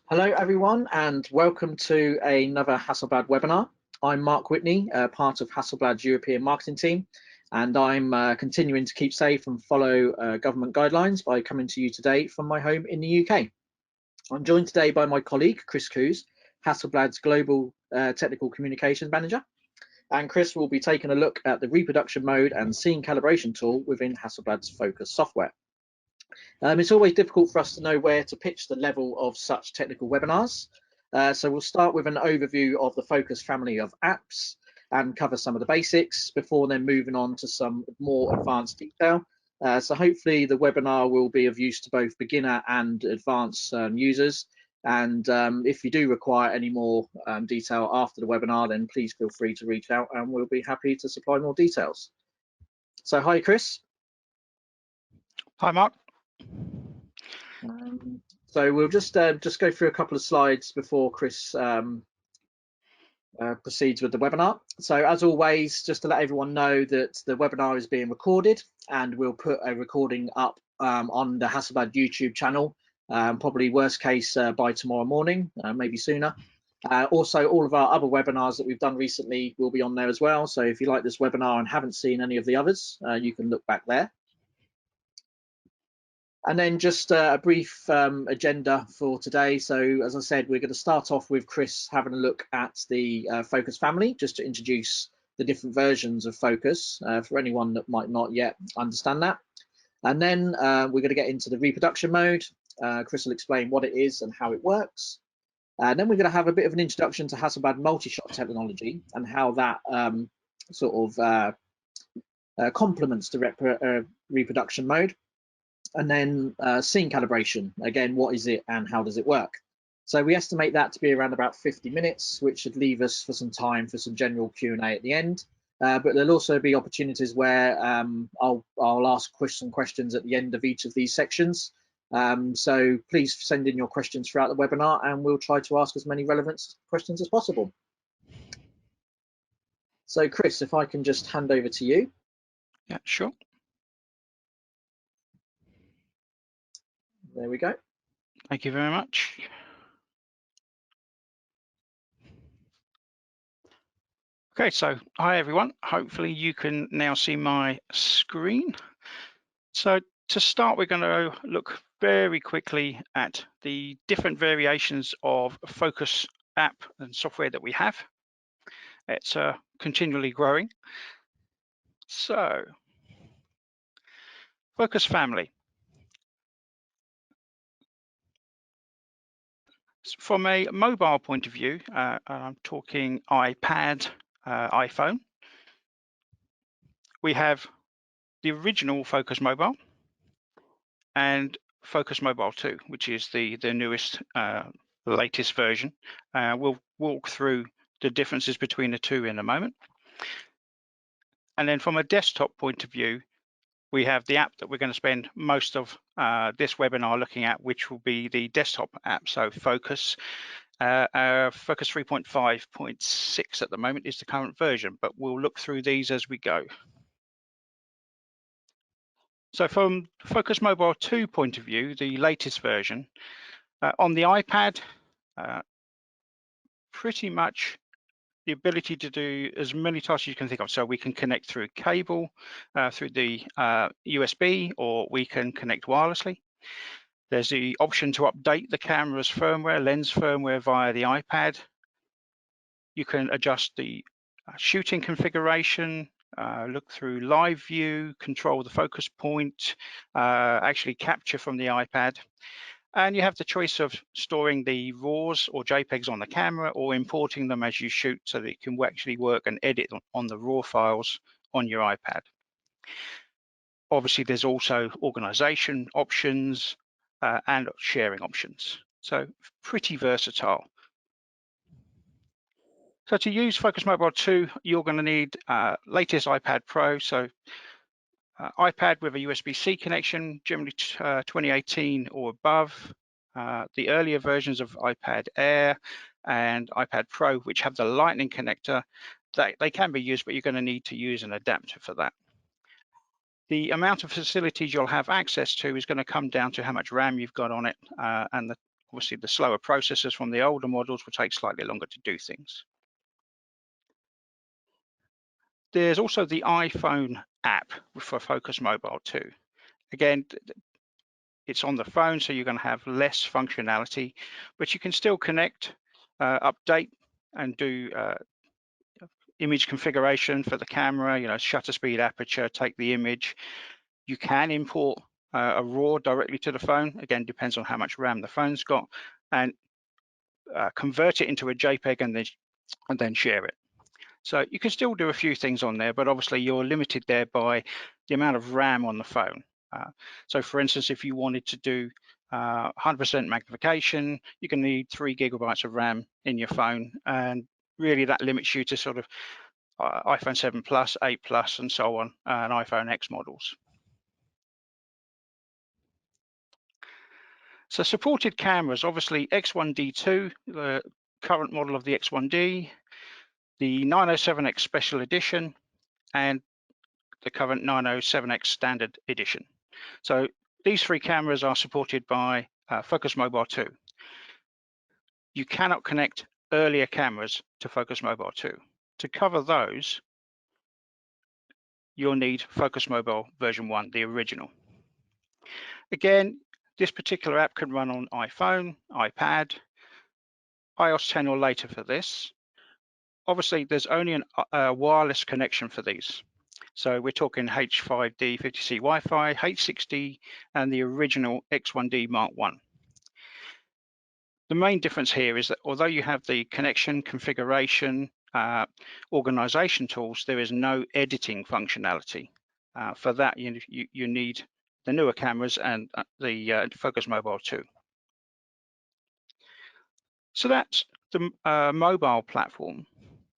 Hello everyone and welcome to another Hasselblad webinar. I'm Mark Whitney, part of Hasselblad's European marketing team, and I'm continuing to keep safe and follow government guidelines by coming to you today from my home in the UK. I'm joined today by my colleague Chris Cooze, Hasselblad's Global Technical Communications Manager, and Chris will be taking a look at the reproduction mode and scene calibration tool within Hasselblad's Phocus software. It's always difficult for us to know where to pitch the level of such technical webinars. So we'll start with an overview of the Phocus family of apps and cover some of the basics before then moving on to some more advanced detail. So hopefully the webinar will be of use to both beginner and advanced users. And if you do require any more detail after the webinar, then please feel free to reach out and we'll be happy to supply more details. So hi, Chris. Hi, Mark. So we'll just go through a couple of slides before Chris proceeds with the webinar. So as always, just to let everyone know that the webinar is being recorded and we'll put a recording up on the Hasselblad YouTube channel, probably worst case by tomorrow morning, maybe sooner. Also, all of our other webinars that we've done recently will be on there as well. So if you like this webinar and haven't seen any of the others, you can look back there. And then just a brief agenda for today. So as I said, we're going to start off with Chris having a look at the Phocus family, just to introduce the different versions of Phocus for anyone that might not yet understand that. And then we're going to get into the reproduction mode. Chris will explain what it is and how it works. And then we're going to have a bit of an introduction to Hasselblad multi-shot technology and how that complements the reproduction mode. And then scene calibration, again, what is it and how does it work? So we estimate that to be around about 50 minutes, which should leave us for some time for some general Q&A at the end. But there'll also be opportunities where I'll ask some questions at the end of each of these sections. So please send in your questions throughout the webinar and we'll try to ask as many relevant questions as possible. So Chris, if I can just hand over to you. Yeah, sure. There we go. Thank you very much. Okay, so hi everyone. Hopefully you can now see my screen. So to start, we're going to look very quickly at the different variations of Phocus app and software that we have. It's continually growing. So Phocus family. From a mobile point of view, I'm talking iPad, iPhone. We have the original Phocus Mobile and Phocus Mobile 2, which is the newest, latest version. We'll walk through the differences between the two in a moment. And then from a desktop point of view, we have the app that we're going to spend most of this webinar looking at, which will be the desktop app. So Phocus. Phocus 3.5.6 at the moment is the current version, but we'll look through these as we go. So from Phocus Mobile 2 point of view, the latest version, on the iPad, pretty much the ability to do as many tasks as you can think of. So we can connect through cable, through the USB, or we can connect wirelessly. There's the option to update the camera's firmware, lens firmware via the iPad. You can adjust the shooting configuration, look through live view, control the focus point, actually capture from the iPad. And you have the choice of storing the RAWs or JPEGs on the camera or importing them as you shoot so that it can actually work and edit on the RAW files on your iPad. Obviously, there's also organization options and sharing options. So pretty versatile. So to use Phocus Mobile 2, you're going to need latest iPad Pro. So iPad with a USB-C connection, generally 2018 or above. The earlier versions of iPad Air and iPad Pro, which have the Lightning connector, they can be used, but you're going to need to use an adapter for that. The amount of facilities you'll have access to is going to come down to how much RAM you've got on it and Obviously, the slower processors from the older models will take slightly longer to do things. There's also the iPhone app for Phocus Mobile too. Again, it's on the phone, so you're going to have less functionality, but you can still connect, update, and do image configuration for the camera, shutter speed, aperture, take the image. You can import a RAW directly to the phone. Again, depends on how much RAM the phone's got, and convert it into a JPEG and then share it. So you can still do a few things on there, but obviously you're limited there by the amount of RAM on the phone. So for instance, if you wanted to do 100% magnification, you're going to need 3 GB of RAM in your phone, and really that limits you to sort of iPhone 7 Plus, 8 Plus, and so on, and iPhone X models. So supported cameras, obviously X1D2, the current model of the X1D, the 907X Special Edition, and the current 907X Standard Edition. So these 3 cameras are supported by Phocus Mobile 2. You cannot connect earlier cameras to Phocus Mobile 2. To cover those, you'll need Phocus Mobile version 1, the original. Again, this particular app can run on iPhone, iPad, iOS 10 or later for this. Obviously, there's only a wireless connection for these. So we're talking H5D 50C Wi-Fi, H6D, and the original X1D Mark I. The main difference here is that although you have the connection, configuration, organization tools, there is no editing functionality. For that, you need the newer cameras and the Phocus Mobile 2. So that's the mobile platform.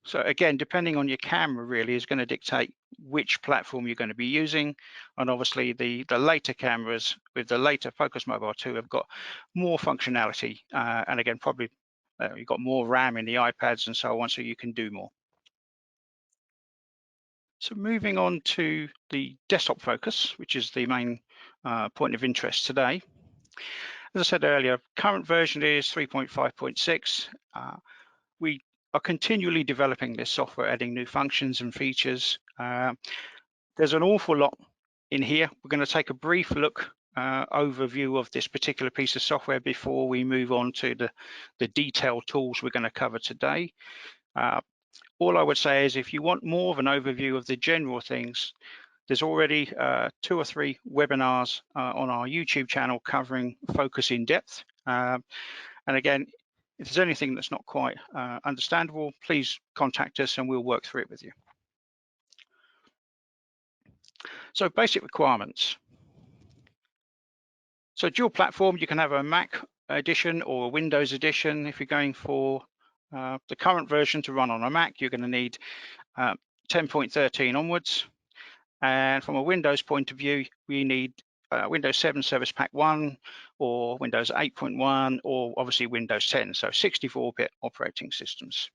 So again, depending on your camera really is going to dictate which platform you're going to be using. And obviously the later cameras with the later Phocus Mobile 2 have got more functionality. And again, probably you've got more RAM in the iPads and so on, so you can do more. So moving on to the desktop Phocus, which is the main point of interest today. As I said earlier, current version is 3.5.6. We are continually developing this software, adding new functions and features. There's an awful lot in here. We're going to take a brief look overview of this particular piece of software before we move on to the detailed tools we're going to cover today. All I would say is if you want more of an overview of the general things, there's already 2 or 3 webinars on our YouTube channel covering Phocus in depth. And again, if there's anything that's not quite understandable, please contact us and we'll work through it with you. So basic requirements. So dual platform, you can have a Mac edition or a Windows edition. If you're going for the current version to run on a Mac, you're going to need 10.13 onwards. And from a Windows point of view, we need Windows 7 Service Pack 1 or Windows 8.1 or obviously Windows 10, so 64-bit operating systems.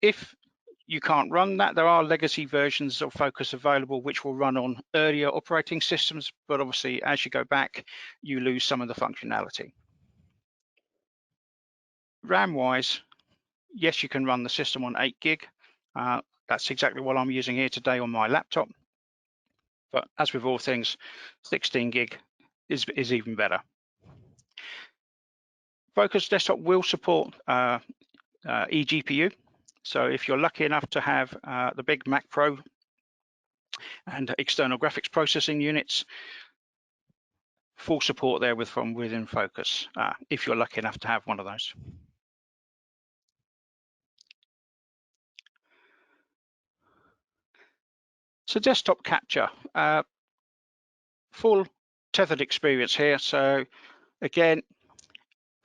If you can't run that, there are legacy versions of Phocus available which will run on earlier operating systems, but obviously as you go back, you lose some of the functionality. RAM-wise, yes, you can run the system on 8 gig. That's exactly what I'm using here today on my laptop. But as with all things, 16 gig is even better. Phocus Desktop will support eGPU. So if you're lucky enough to have the big Mac Pro and external graphics processing units, full support there from within Phocus, if you're lucky enough to have one of those. So desktop capture, full tethered experience here. So again,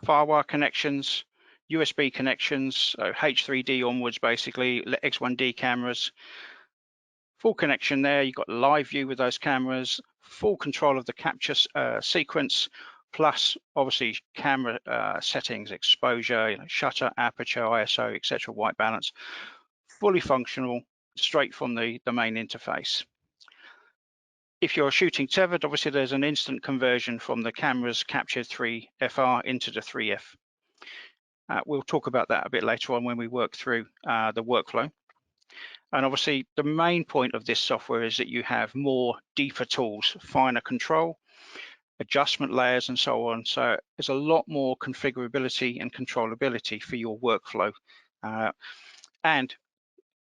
FireWire connections, USB connections, so H3D onwards basically, X1D cameras, full connection there. You've got live view with those cameras, full control of the capture sequence, plus obviously camera settings, exposure, shutter, aperture, ISO, etc., white balance, fully functional, straight from the main interface. If you're shooting tethered, obviously there's an instant conversion from the camera's captured 3FR into the 3F. We'll talk about that a bit later on when we work through the workflow. And obviously the main point of this software is that you have more deeper tools, finer control, adjustment layers and so on. So there's a lot more configurability and controllability for your workflow and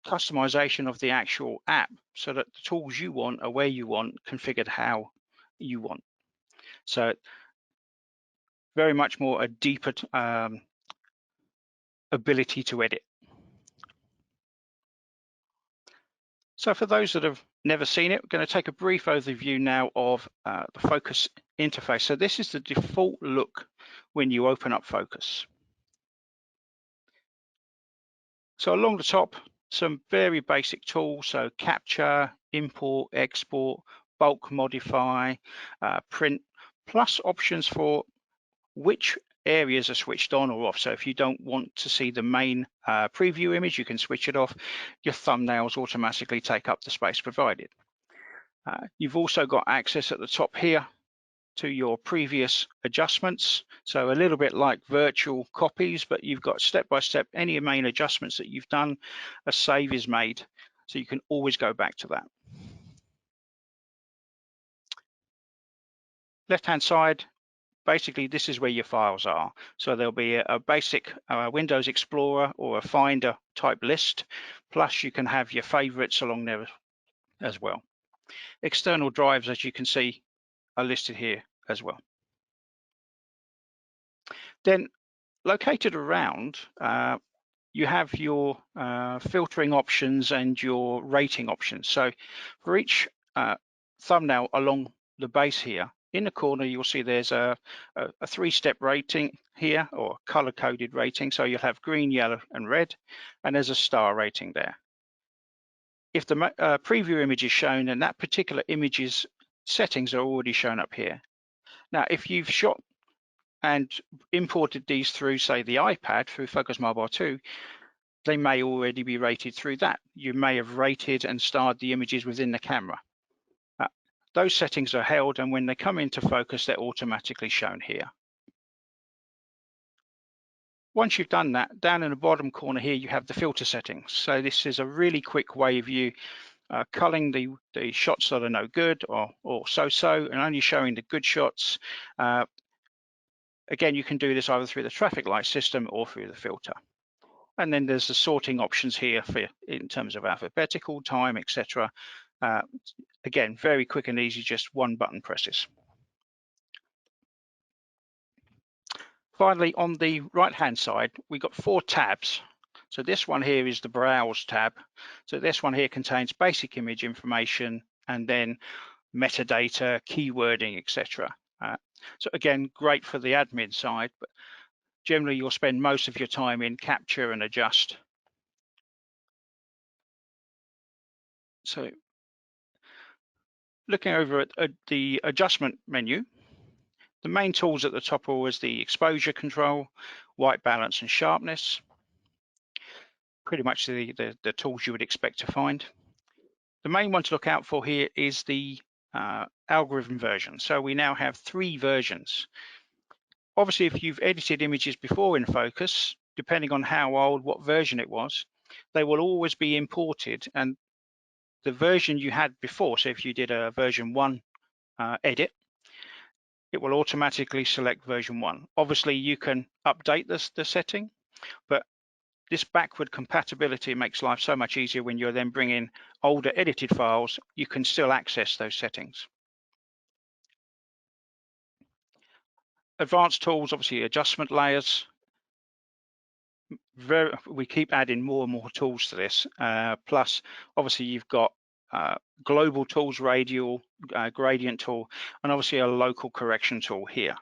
customization of the actual app so that the tools you want are where you want, configured how you want. So very much more a deeper ability to edit. So for those that have never seen it, we're going to take a brief overview now of the Phocus interface. So this is the default look when you open up Phocus. So along the top, some very basic tools. So capture, import, export, bulk modify, print, plus options for which areas are switched on or off. So if you don't want to see the main preview image, you can switch it off. Your thumbnails automatically take up the space provided. You've also got access at the top here to your previous adjustments. So a little bit like virtual copies, but you've got step-by-step any main adjustments that you've done, a save is made. So you can always go back to that. Left-hand side, basically this is where your files are. So there'll be a basic Windows Explorer or a Finder type list, plus you can have your favorites along there as well. External drives, as you can see, are listed here as well. Then located around, you have your filtering options and your rating options. So for each thumbnail along the base here, in the corner, you'll see there's a 3-step rating here, or color-coded rating. So you'll have green, yellow, and red, and there's a star rating there. If the preview image is shown, then that particular image's settings are already shown up here. Now, if you've shot and imported these through, say, the iPad, through Focus Mobile 2, they may already be rated through that. You may have rated and starred the images within the camera. Those settings are held, and when they come into focus, they're automatically shown here. Once you've done that, down in the bottom corner here, you have the filter settings. So this is a really quick way of you culling the shots that are no good or so-so, and only showing the good shots. Again, you can do this either through the traffic light system or through the filter. And then there's the sorting options here for in terms of alphabetical, time, etc. Again, very quick and easy, just one button presses. Finally, on the right-hand side, we've got 4 tabs. So this one here is the Browse tab. So this one here contains basic image information and then metadata, keywording, etc. So again, great for the admin side, but generally you'll spend most of your time in capture and adjust. So looking over at the adjustment menu, the main tools at the top are always the exposure control, white balance and sharpness. Pretty much the tools you would expect to find. The main one to look out for here is the algorithm version. So we now have 3 versions. Obviously, if you've edited images before in Focus, depending on how old, what version it was, they will always be imported, and the version you had before, so if you did a version 1 edit, it will automatically select version 1. Obviously, you can update the setting, but this backward compatibility makes life so much easier when you're then bringing older edited files. You can still access those settings. Advanced tools, obviously adjustment layers. We keep adding more and more tools to this. Plus, obviously, you've got global tools, radial, gradient tool, and obviously a local correction tool here.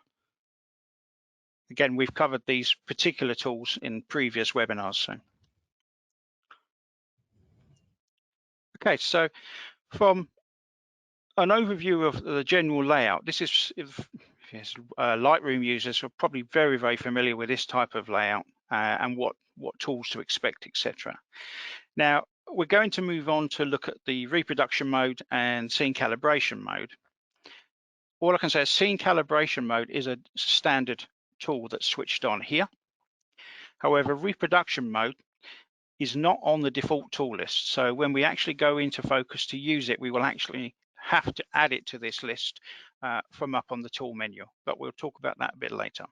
Again, we've covered these particular tools in previous webinars. So. Okay, so from an overview of the general layout, this is, if Lightroom users are probably very, very familiar with this type of layout and what tools to expect, etc. Now, we're going to move on to look at the reproduction mode and scene calibration mode. All I can say is scene calibration mode is a standard tool that's switched on here. However, reproduction mode is not on the default tool list. So when we actually go into Phocus to use it, we will actually have to add it to this list from up on the tool menu, but we'll talk about that a bit later.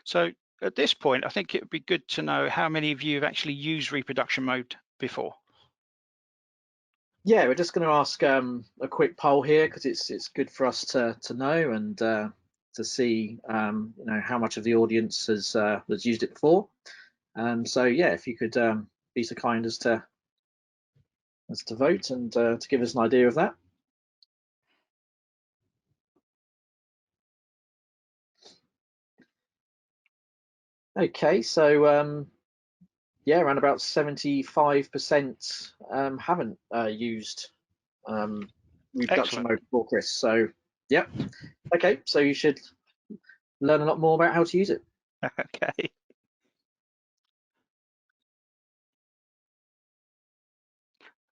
So at this point, I think it would be good to know how many of you have actually used reproduction mode before. Yeah, we're just going to ask a quick poll here because it's good for us to know and to see you know, how much of the audience has used it before. So yeah, if you could be so kind as to vote and to give us an idea of that. Okay, so yeah, around about 75% haven't used reproduction mode before, Chris. So yeah, okay, so you should learn a lot more about how to use it. Okay.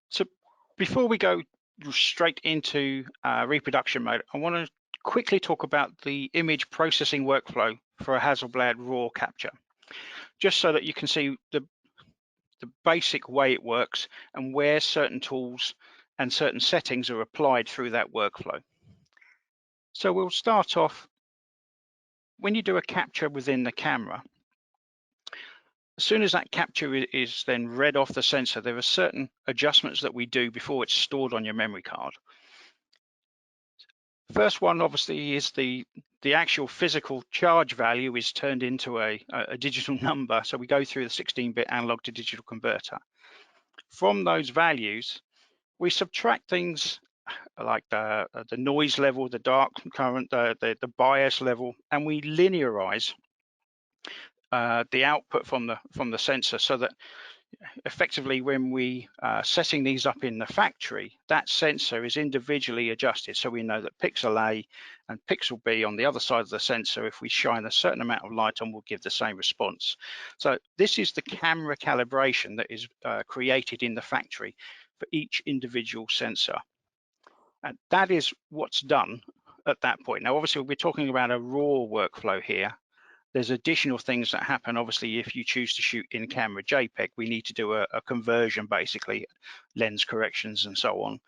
So before we go straight into reproduction mode, I want to quickly talk about the image processing workflow for a Hasselblad RAW capture, just so that you can see the basic way it works and where certain tools and certain settings are applied through that workflow. So we'll start off, when you do a capture within the camera, as soon as that capture is then read off the sensor, there are certain adjustments that we do before it's stored on your memory card. First one obviously is the actual physical charge value is turned into a digital number. So we go through the 16-bit analog to digital converter. From those values, we subtract things like the noise level, the dark current, the bias level, and we linearize the output from the sensor so that effectively when we are setting these up in the factory, that sensor is individually adjusted. So we know that pixel A and pixel B on the other side of the sensor, if we shine a certain amount of light on, will give the same response. So this is the camera calibration that is created in the factory for each individual sensor. And that is what's done at that point. Now, obviously, we're talking about a raw workflow here. There's additional things that happen. Obviously, if you choose to shoot in camera JPEG, we need to do a conversion, basically, lens corrections and so on,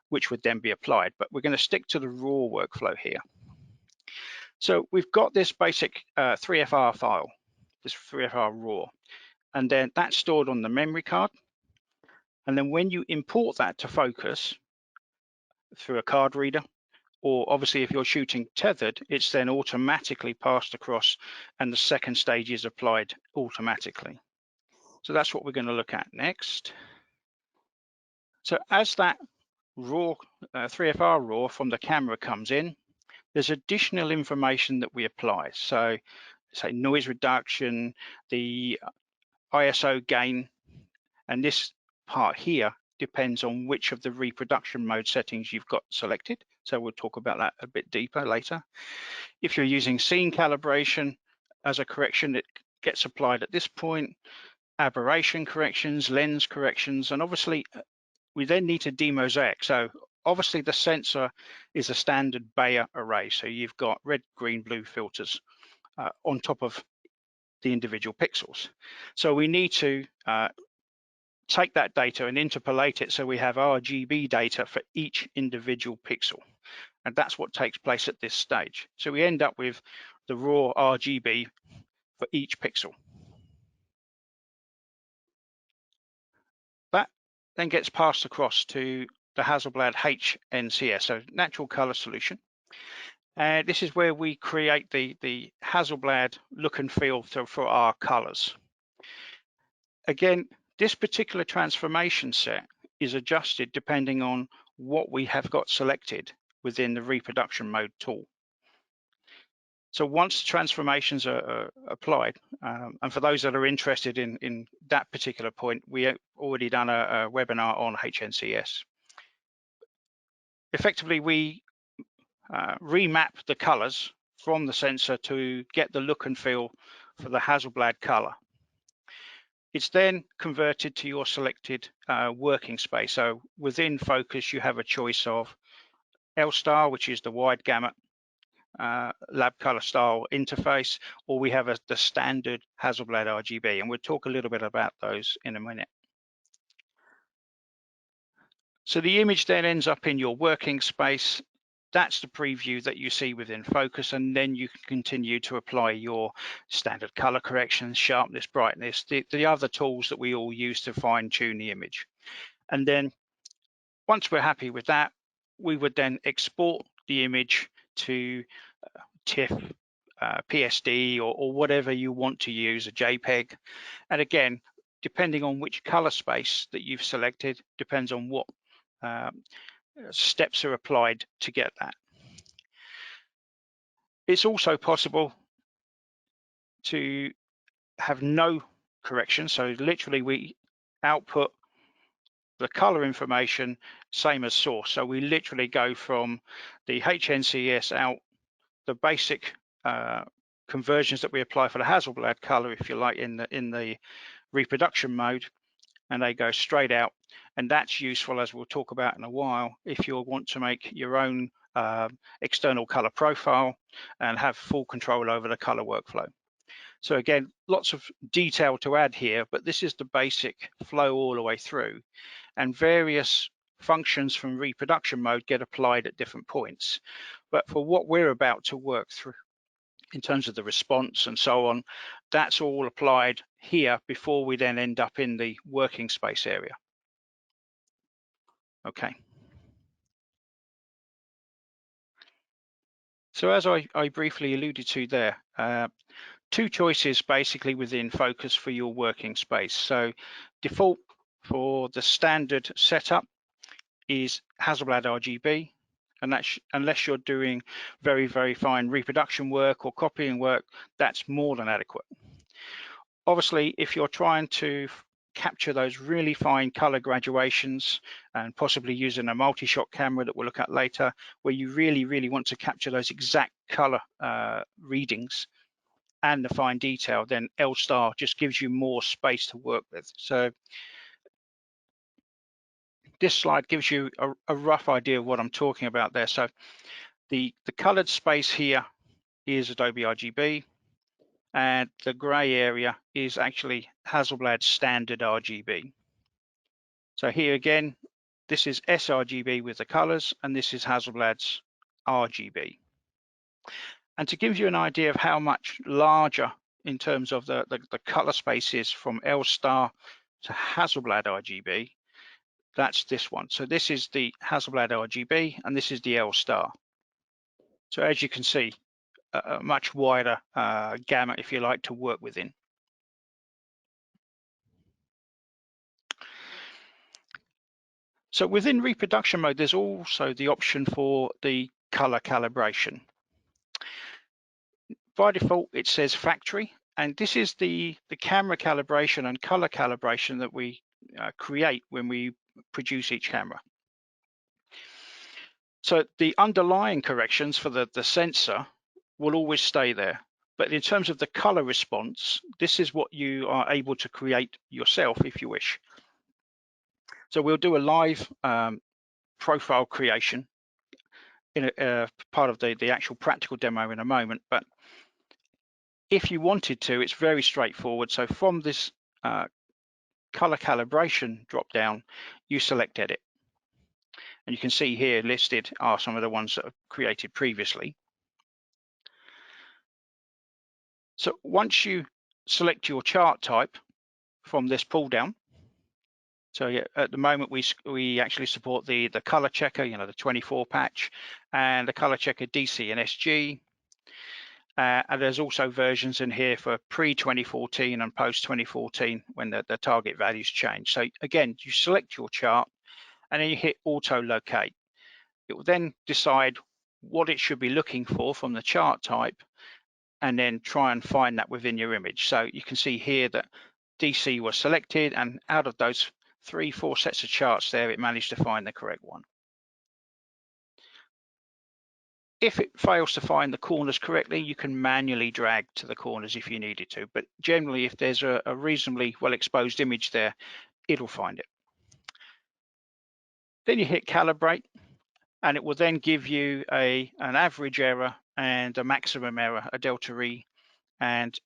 which would then be applied. But we're going to stick to the raw workflow here. So we've got this basic 3FR file, this 3FR raw, and then that's stored on the memory card. And then when you import that to Phocus through a card reader, or obviously if you're shooting tethered, it's then automatically passed across and the second stage is applied automatically. So that's what we're going to look at next. So as that raw 3FR raw from the camera comes in, there's additional information that we apply. So say noise reduction, the ISO gain, and this part here depends on which of the reproduction mode settings you've got selected. So we'll talk about that a bit deeper later. If you're using scene calibration as a correction, it gets applied at this point, aberration corrections, lens corrections, and obviously we then need to demosaic. So obviously the sensor is a standard Bayer array. So you've got red, green, blue filters on top of the individual pixels. So we need to take that data and interpolate it so we have RGB data for each individual pixel. And that's what takes place at this stage. So we end up with the raw RGB for each pixel. That then gets passed across to the Hasselblad HNCS, so natural color solution. And this is where we create the Hasselblad look and feel for our colors. Again, this particular transformation set is adjusted depending on what we have got selected within the reproduction mode tool. So once the transformations are applied, and for those that are interested in that particular point, we have already done a webinar on HNCS. Effectively, we remap the colors from the sensor to get the look and feel for the Hasselblad color. It's then converted to your selected working space. So within Phocus, you have a choice of L-Star, which is the wide gamut lab color style interface, or we have the standard Hasselblad RGB, and we'll talk a little bit about those in a minute. So the image then ends up in your working space. That's the preview that you see within Phocus, and then you can continue to apply your standard color correction, sharpness, brightness, the other tools that we all use to fine tune the image. And then once we're happy with that, we would then export the image to TIFF, PSD, or whatever you want to use, a JPEG. And again, depending on which color space that you've selected, depends on what steps are applied to get that. It's also possible to have no correction. So literally we output the color information, same as source. So we literally go from the HNCS out, the basic conversions that we apply for the Hasselblad color, if you like, in the reproduction mode, and they go straight out. And that's useful, as we'll talk about in a while, if you want to make your own external color profile and have full control over the color workflow. So again, lots of detail to add here, but this is the basic flow all the way through, and various functions from reproduction mode get applied at different points. But for what we're about to work through in terms of the response and so on, that's all applied here before we then end up in the working space area. Okay. So as I briefly alluded to there, two choices basically within Phocus for your working space. So default for the standard setup is Hasselblad RGB, and that's unless you're doing very, very fine reproduction work or copying work, that's more than adequate. Obviously, if you're trying to capture those really fine color graduations and possibly using a multi-shot camera that we'll look at later, where you really, really want to capture those exact color readings and the fine detail, then L-Star just gives you more space to work with. So this slide gives you a rough idea of what I'm talking about there. So the colored space here is Adobe RGB, and the gray area is actually Hasselblad's standard RGB. So here again, this is sRGB with the colors, and this is Hasselblad's RGB. And to give you an idea of how much larger in terms of the color spaces from L-Star to Hasselblad RGB, that's this one. So this is the Hasselblad RGB, and this is the L-Star. So as you can see, a much wider gamut, if you like, to work within. So within reproduction mode, there's also the option for the color calibration. By default, it says factory, and this is the camera calibration and color calibration that we create when we produce each camera. So the underlying corrections for the sensor will always stay there. But in terms of the color response, this is what you are able to create yourself if you wish. So we'll do a live profile creation in a part of the actual practical demo in a moment. But if you wanted to, it's very straightforward. So from this color calibration drop down, you select edit. And you can see here listed are some of the ones that are created previously. So once you select your chart type from this pull down, so yeah, at the moment we actually support the color checker, you know, the 24 patch, and the color checker DC and SG. And there's also versions in here for pre-2014 and post-2014 when the target values change. So again, you select your chart and then you hit auto locate. It will then decide what it should be looking for from the chart type and then try and find that within your image. So you can see here that DC was selected, and out of those 3-4 sets of charts there, it managed to find the correct one. If it fails to find the corners correctly, you can manually drag to the corners if you needed to. But generally, if there's a reasonably well exposed image there, it'll find it. Then you hit calibrate, and it will then give you an average error and a maximum error, a delta E, and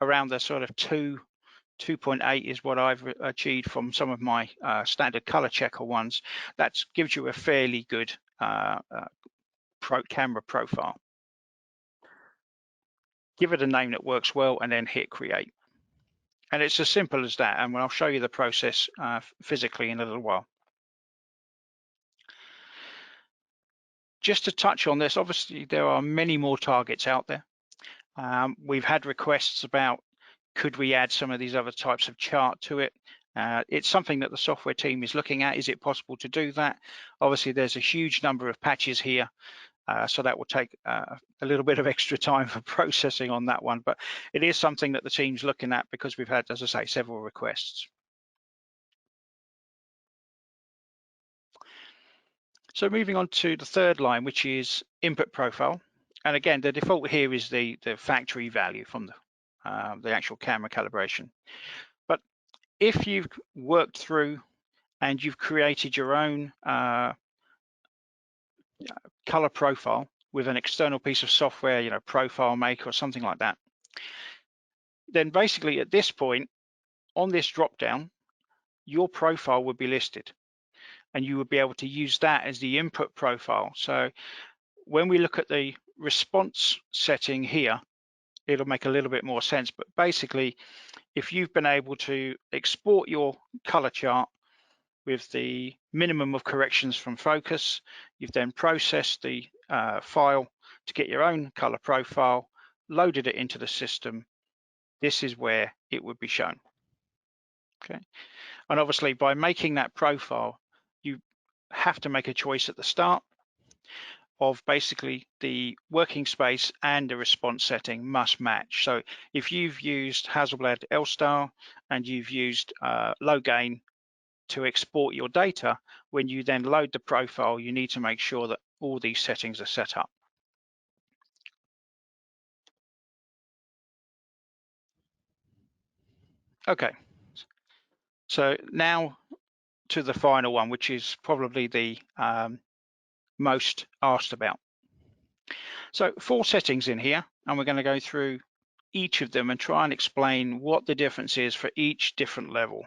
around the sort of 2.8 is what I've achieved from some of my standard color checker ones. That gives you a fairly good camera profile. Give it a name that works well and then hit create. And it's as simple as that. And I'll show you the process physically in a little while. Just to touch on this, obviously there are many more targets out there. We've had requests about, could we add some of these other types of chart to it? It's something that the software team is looking at. Is it possible to do that? Obviously, there's a huge number of patches here, so that will take a little bit of extra time for processing on that one, but it is something that the team's looking at because we've had, as I say, several requests. So moving on to the third line, which is input profile. And again, the default here is the factory value from the actual camera calibration. But if you've worked through and you've created your own color profile with an external piece of software, Profile Maker or something like that, then basically at this point on this drop down, your profile would be listed and you would be able to use that as the input profile. So when we look at the response setting here, it'll make a little bit more sense. But basically, if you've been able to export your color chart with the minimum of corrections from Phocus, you've then processed the file to get your own color profile, loaded it into the system, this is where it would be shown. Okay, and obviously by making that profile, you have to make a choice at the start of basically the working space and the response setting must match. So if you've used Hasselblad L-Style and you've used low gain to export your data, when you then load the profile, you need to make sure that all these settings are set up. Okay, so now to the final one, which is probably the most asked about. So 4 settings in here, and we're going to go through each of them and try and explain what the difference is for each different level.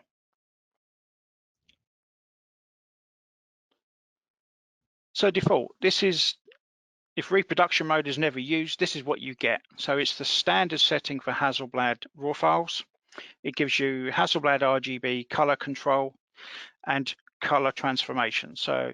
So default, this is, if reproduction mode is never used, this is what you get. So it's the standard setting for Hasselblad raw files. It gives you Hasselblad RGB color control and color transformation. So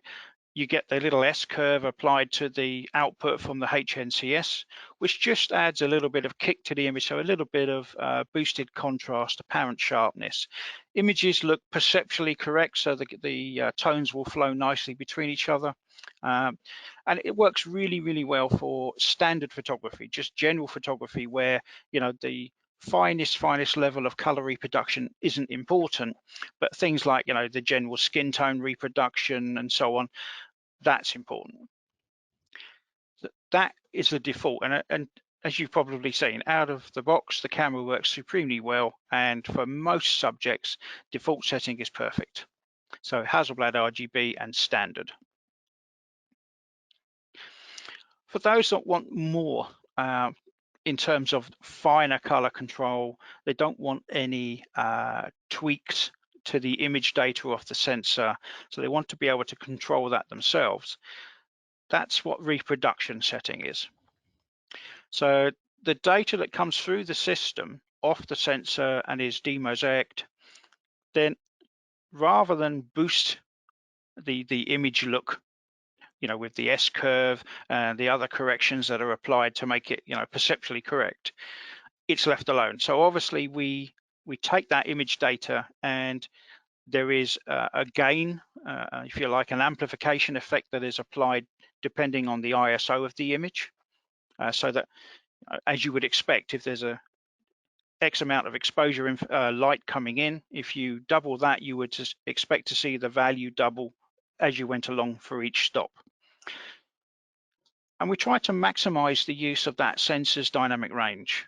you get the little S curve applied to the output from the HNCS, which just adds a little bit of kick to the image, so a little bit of boosted contrast, apparent sharpness. Images look perceptually correct, so the tones will flow nicely between each other. And it works really, really well for standard photography, just general photography where, the finest level of color reproduction isn't important, but things like, the general skin tone reproduction and so on, that's important. That is the default, and as you've probably seen, out of the box, the camera works supremely well, and for most subjects, default setting is perfect. So Hasselblad RGB and standard. For those that want more in terms of finer color control, they don't want any tweaks to the image data off the sensor, so they want to be able to control that themselves. That's what reproduction setting is. So the data that comes through the system off the sensor and is demosaicked, then rather than boost the image look, with the S curve and the other corrections that are applied to make it, perceptually correct, it's left alone. So obviously we take that image data and there is a gain, if you like, an amplification effect that is applied depending on the ISO of the image, so that, as you would expect, if there's a X amount of exposure light coming in, if you double that, you would just expect to see the value double as you went along for each stop. And we try to maximize the use of that sensor's dynamic range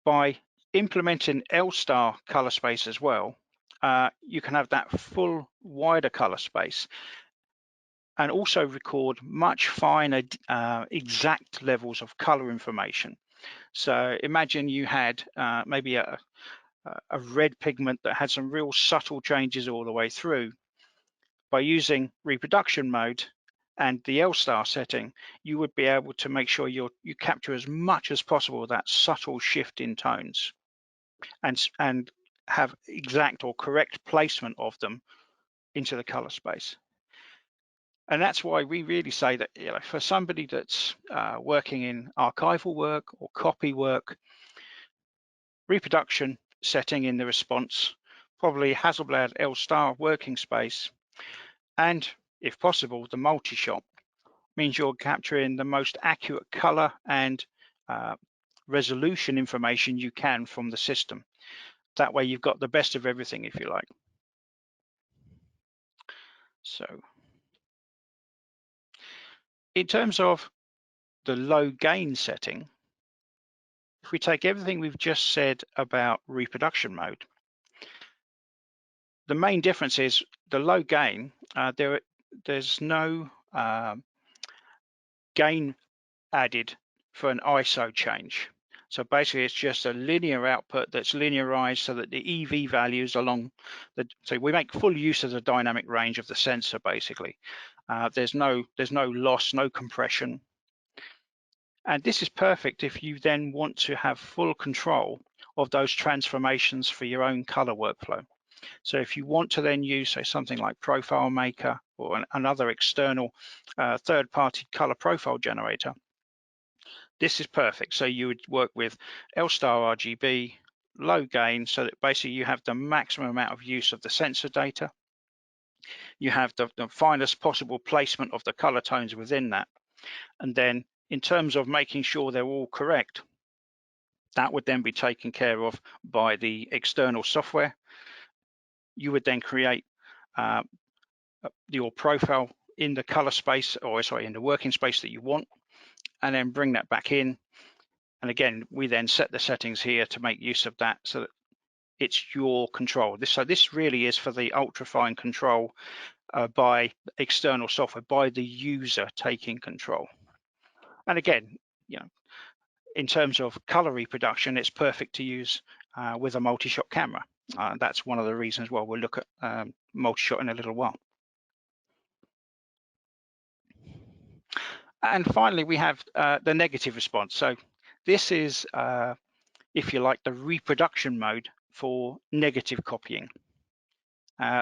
by implementing L-star color space as well. You can have that full wider color space and also record much finer exact levels of color information. So imagine you had maybe a red pigment that had some real subtle changes all the way through. By using reproduction mode and the L-star setting, you would be able to make sure you capture as much as possible of that subtle shift in tones and have exact or correct placement of them into the color space. And that's why we really say that, you know, for somebody that's working in archival work or copy work, reproduction setting in the response, probably Hasselblad L-star working space, and if possible, the multi-shot means you're capturing the most accurate color and resolution information you can from the system. That way you've got the best of everything, if you like. So in terms of the low gain setting, if we take everything we've just said about reproduction mode, the main difference is the low gain, there's no gain added for an ISO change. So basically it's just a linear output that's linearized so that the EV values along so we make full use of the dynamic range of the sensor basically. There's no loss, no compression. And this is perfect if you then want to have full control of those transformations for your own color workflow. So if you want to then use, say, something like Profile Maker or another external third-party color profile generator, this is perfect. So you would work with L-star RGB, low gain, so that basically you have the maximum amount of use of the sensor data. You have the finest possible placement of the color tones within that. And then in terms of making sure they're all correct, that would then be taken care of by the external software. You would then create your profile in the color space, or sorry, in the working space that you want, and then bring that back in. And again, we then set the settings here to make use of that so that it's your control. So this really is for the ultra-fine control by external software, by the user taking control. And again, you know, in terms of color reproduction, it's perfect to use with a multi-shot camera. That's one of the reasons why we'll look at multi-shot in a little while. And finally, we have the negative response. So this is, if you like, the reproduction mode for negative copying.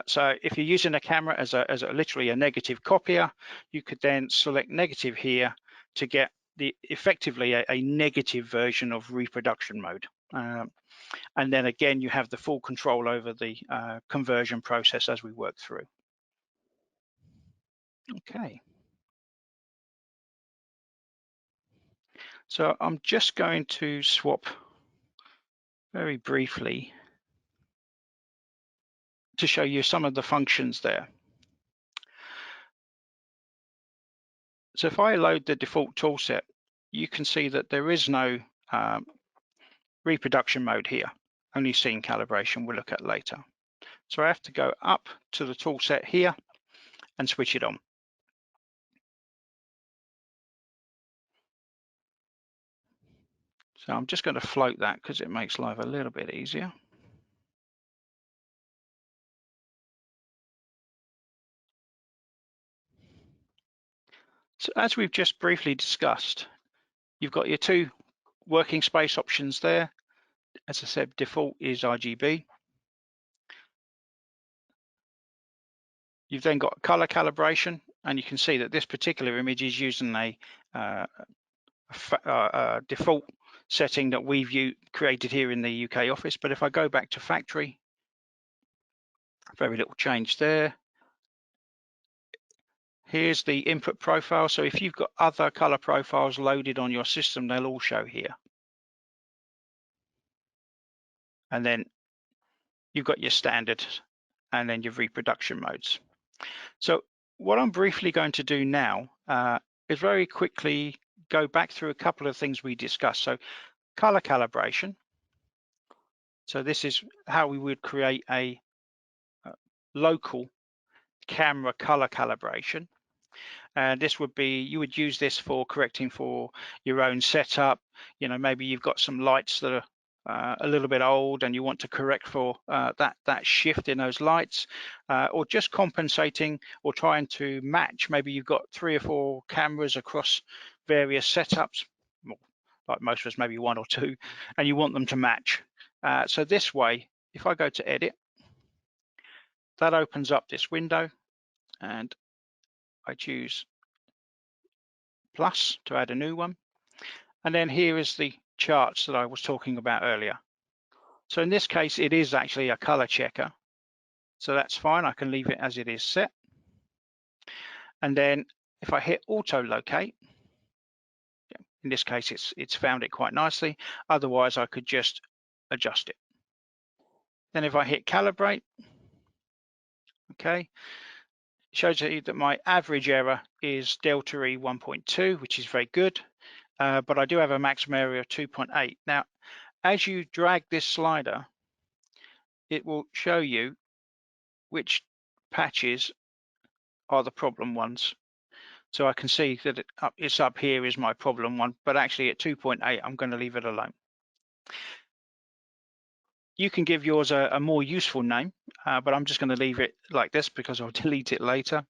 So if you're using a camera as literally a negative copier, you could then select negative here to get effectively a negative version of reproduction mode. And then again, you have the full control over the conversion process as we work through. Okay. So I'm just going to swap very briefly to show you some of the functions there. So if I load the default toolset, you can see that there is no reproduction mode here, only scene calibration we'll look at later. So I have to go up to the toolset here and switch it on. So I'm just going to float that because it makes life a little bit easier. So as we've just briefly discussed, you've got your two working space options there. As I said, default is RGB. You've then got color calibration, and you can see that this particular image is using a default setting that we've created here in the UK office. But if I go back to factory, very little change there. Here's the input profile. So if you've got other color profiles loaded on your system, they'll all show here. And then you've got your standard and then your reproduction modes. So what I'm briefly going to do now is very quickly go back through a couple of things we discussed. So color calibration. So this is how we would create a local camera color calibration. And this would be, you would use this for correcting for your own setup. You know, maybe you've got some lights that are a little bit old and you want to correct for that shift in those lights, or just compensating or trying to match. Maybe you've got 3 or 4 cameras across various setups, like most of us, maybe 1 or 2, and you want them to match. So this way, if I go to edit, that opens up this window, and I choose plus to add a new one. And then here is the charts that I was talking about earlier. So in this case, it is actually a color checker. So that's fine. I can leave it as it is set. And then if I hit auto locate, in this case, it's found it quite nicely. Otherwise, I could just adjust it. Then if I hit calibrate, okay, it shows you that my average error is delta E 1.2, which is very good. But I do have a maximum area of 2.8. Now, as you drag this slider, it will show you which patches are the problem ones. So I can see that it's up here is my problem one, but actually at 2.8, I'm going to leave it alone. You can give yours a more useful name, but I'm just going to leave it like this because I'll delete it later,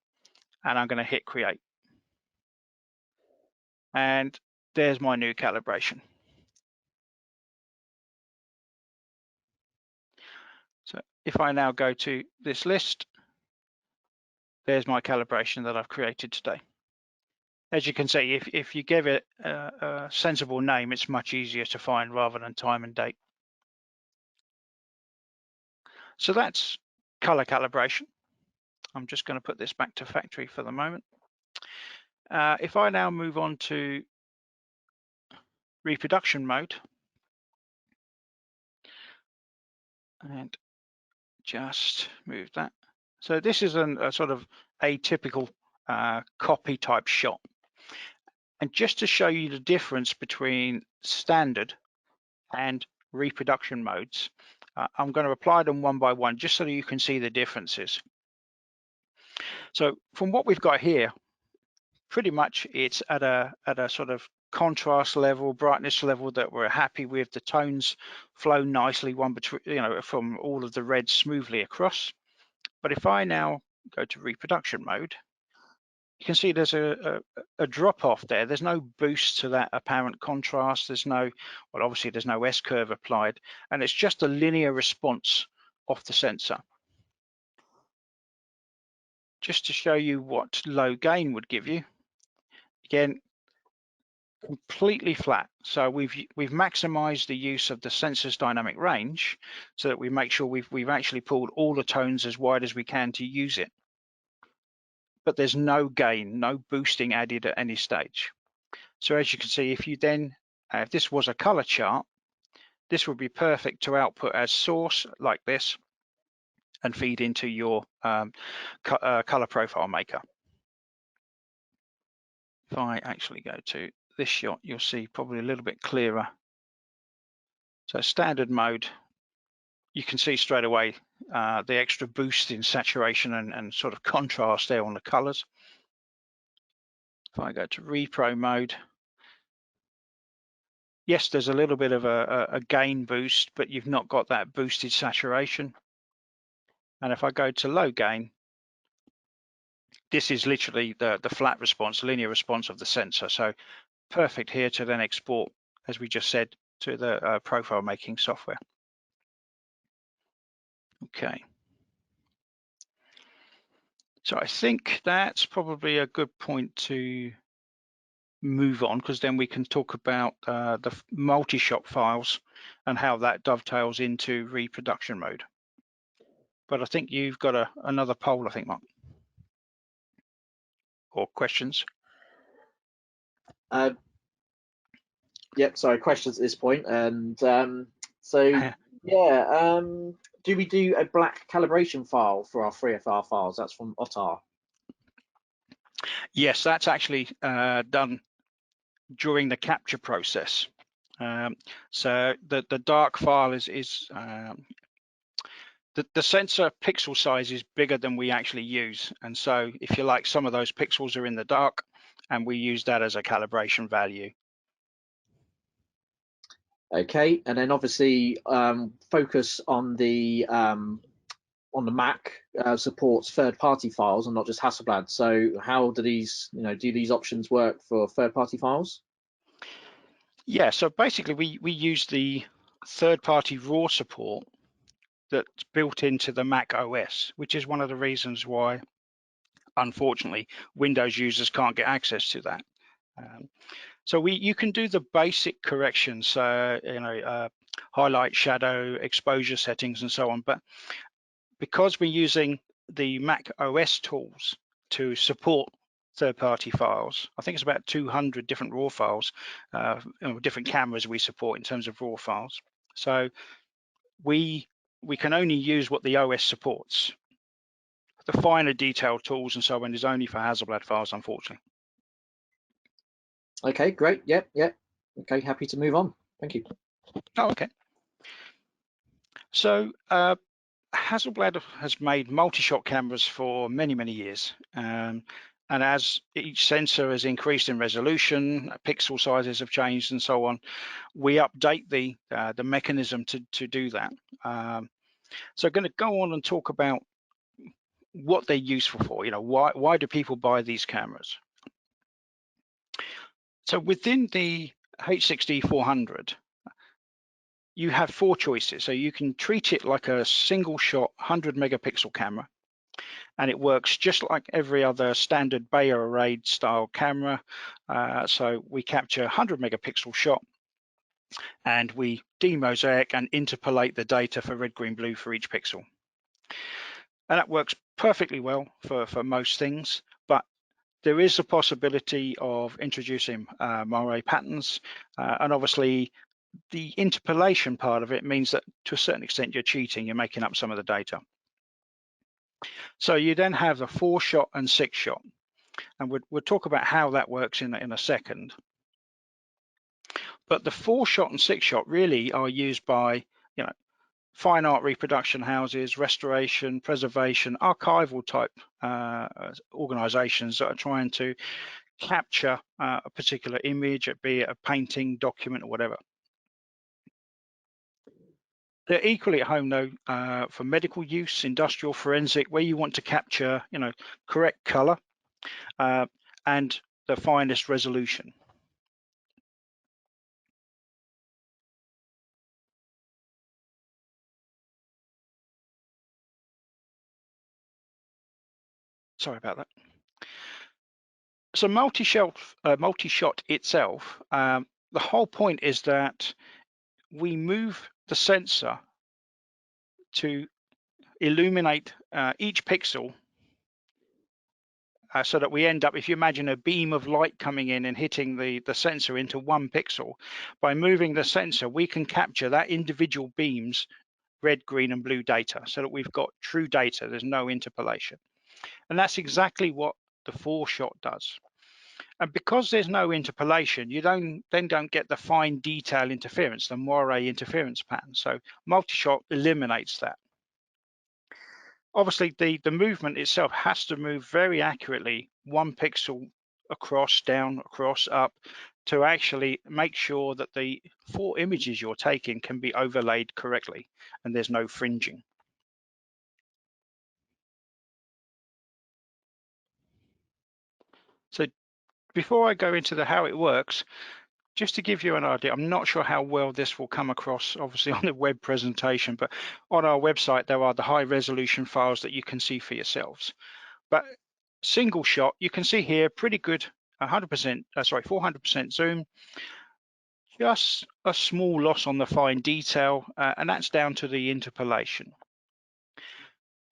and I'm going to hit create. And there's my new calibration. So if I now go to this list, there's my calibration that I've created today. As you can see, if you give it a sensible name, it's much easier to find rather than time and date. So that's color calibration. I'm just going to put this back to factory for the moment. If I now move on to reproduction mode and just move that. So this is a sort of atypical copy type shot. And just to show you the difference between standard and reproduction modes, I'm going to apply them one by one just so that you can see the differences. So from what we've got here, pretty much it's at a sort of contrast level, brightness level that we're happy with. The tones flow nicely one between, you know, from all of the reds smoothly across. But if I now go to reproduction mode, you can see there's a drop off there. There's no boost to that apparent contrast. There's no, well, obviously there's no S-curve applied, and it's just a linear response off the sensor. Just to show you what low gain would give you, again, completely flat. So we've maximized the use of the sensor's dynamic range so that we make sure we've actually pulled all the tones as wide as we can to use it. But there's no gain, no boosting added at any stage. So as you can see, if you then, if this was a color chart, this would be perfect to output as source like this and feed into your color profile maker. If I actually go to this shot, you'll see probably a little bit clearer. So standard mode, you can see straight away the extra boost in saturation and sort of contrast there on the colors. If I go to repro mode, yes, there's a little bit of a gain boost, but you've not got that boosted saturation. And if I go to low gain, this is literally the flat response, linear response of the sensor. So perfect here to then export, as we just said, to the profile making software. Okay. So I think that's probably a good point to move on, because then we can talk about the multi-shot files and how that dovetails into reproduction mode. But I think you've got another poll, I think, Mark, or questions. Yep, sorry, questions at this point. And so, yeah, do we do a black calibration file for our FreeFR files? That's from Ottar. Yes, that's actually done during the capture process. So the dark file is the sensor pixel size is bigger than we actually use, and so if you like, some of those pixels are in the dark, and we use that as a calibration value. Okay, and then obviously Phocus on the Mac supports third-party files and not just Hasselblad. So how do these, do these options work for third-party files? Yeah, so basically we use the third-party RAW support that's built into the Mac OS, which is one of the reasons why, unfortunately, Windows users can't get access to that. So you can do the basic corrections, highlight, shadow, exposure settings, and so on. But because we're using the Mac OS tools to support third-party files, I think it's about 200 different RAW files, different cameras we support in terms of RAW files. So we can only use what the OS supports. The finer detailed tools and so on is only for Hasselblad files, unfortunately. Okay, great. Yep. Okay, happy to move on. Thank you. Oh, okay. So Hasselblad has made multi-shot cameras for many, many years. And as each sensor has increased in resolution, pixel sizes have changed and so on, we update the mechanism to do that. So I'm going to go on and talk about what they're useful for. Why do people buy these cameras? So within the H6D 400, you have 4 choices. So you can treat it like a single shot 100 megapixel camera, and it works just like every other standard Bayer array style camera. So we capture 100 megapixel shot, and we demosaic and interpolate the data for red, green, blue for each pixel. And that works perfectly well for most things, but there is a possibility of introducing MONLE patterns, and obviously the interpolation part of it means that to a certain extent you're cheating, you're making up some of the data. So you then have the 4-shot and 6-shot, and we'll talk about how that works in a second. But the 4-shot and 6-shot really are used by fine art reproduction houses, restoration, preservation, archival type organizations that are trying to capture a particular image, be it a painting, document, or whatever. They're equally at home though for medical use, industrial, forensic, where you want to capture, correct color and the finest resolution. Sorry about that. So multi-shot itself, the whole point is that we move the sensor to illuminate each pixel so that we end up, if you imagine a beam of light coming in and hitting the sensor into one pixel, by moving the sensor, we can capture that individual beam's red, green, and blue data so that we've got true data. There's no interpolation. And that's exactly what the 4-shot does. And because there's no interpolation, you then don't get the fine detail interference, the moire interference pattern. So multi-shot eliminates that. Obviously, the movement itself has to move very accurately, 1 pixel across, down, across, up, to actually make sure that the 4 images you're taking can be overlaid correctly and there's no fringing. So before I go into how it works, just to give you an idea, I'm not sure how well this will come across, obviously, on the web presentation, but on our website, there are the high resolution files that you can see for yourselves. But single shot, you can see here, pretty good, 400% zoom, just a small loss on the fine detail, and that's down to the interpolation.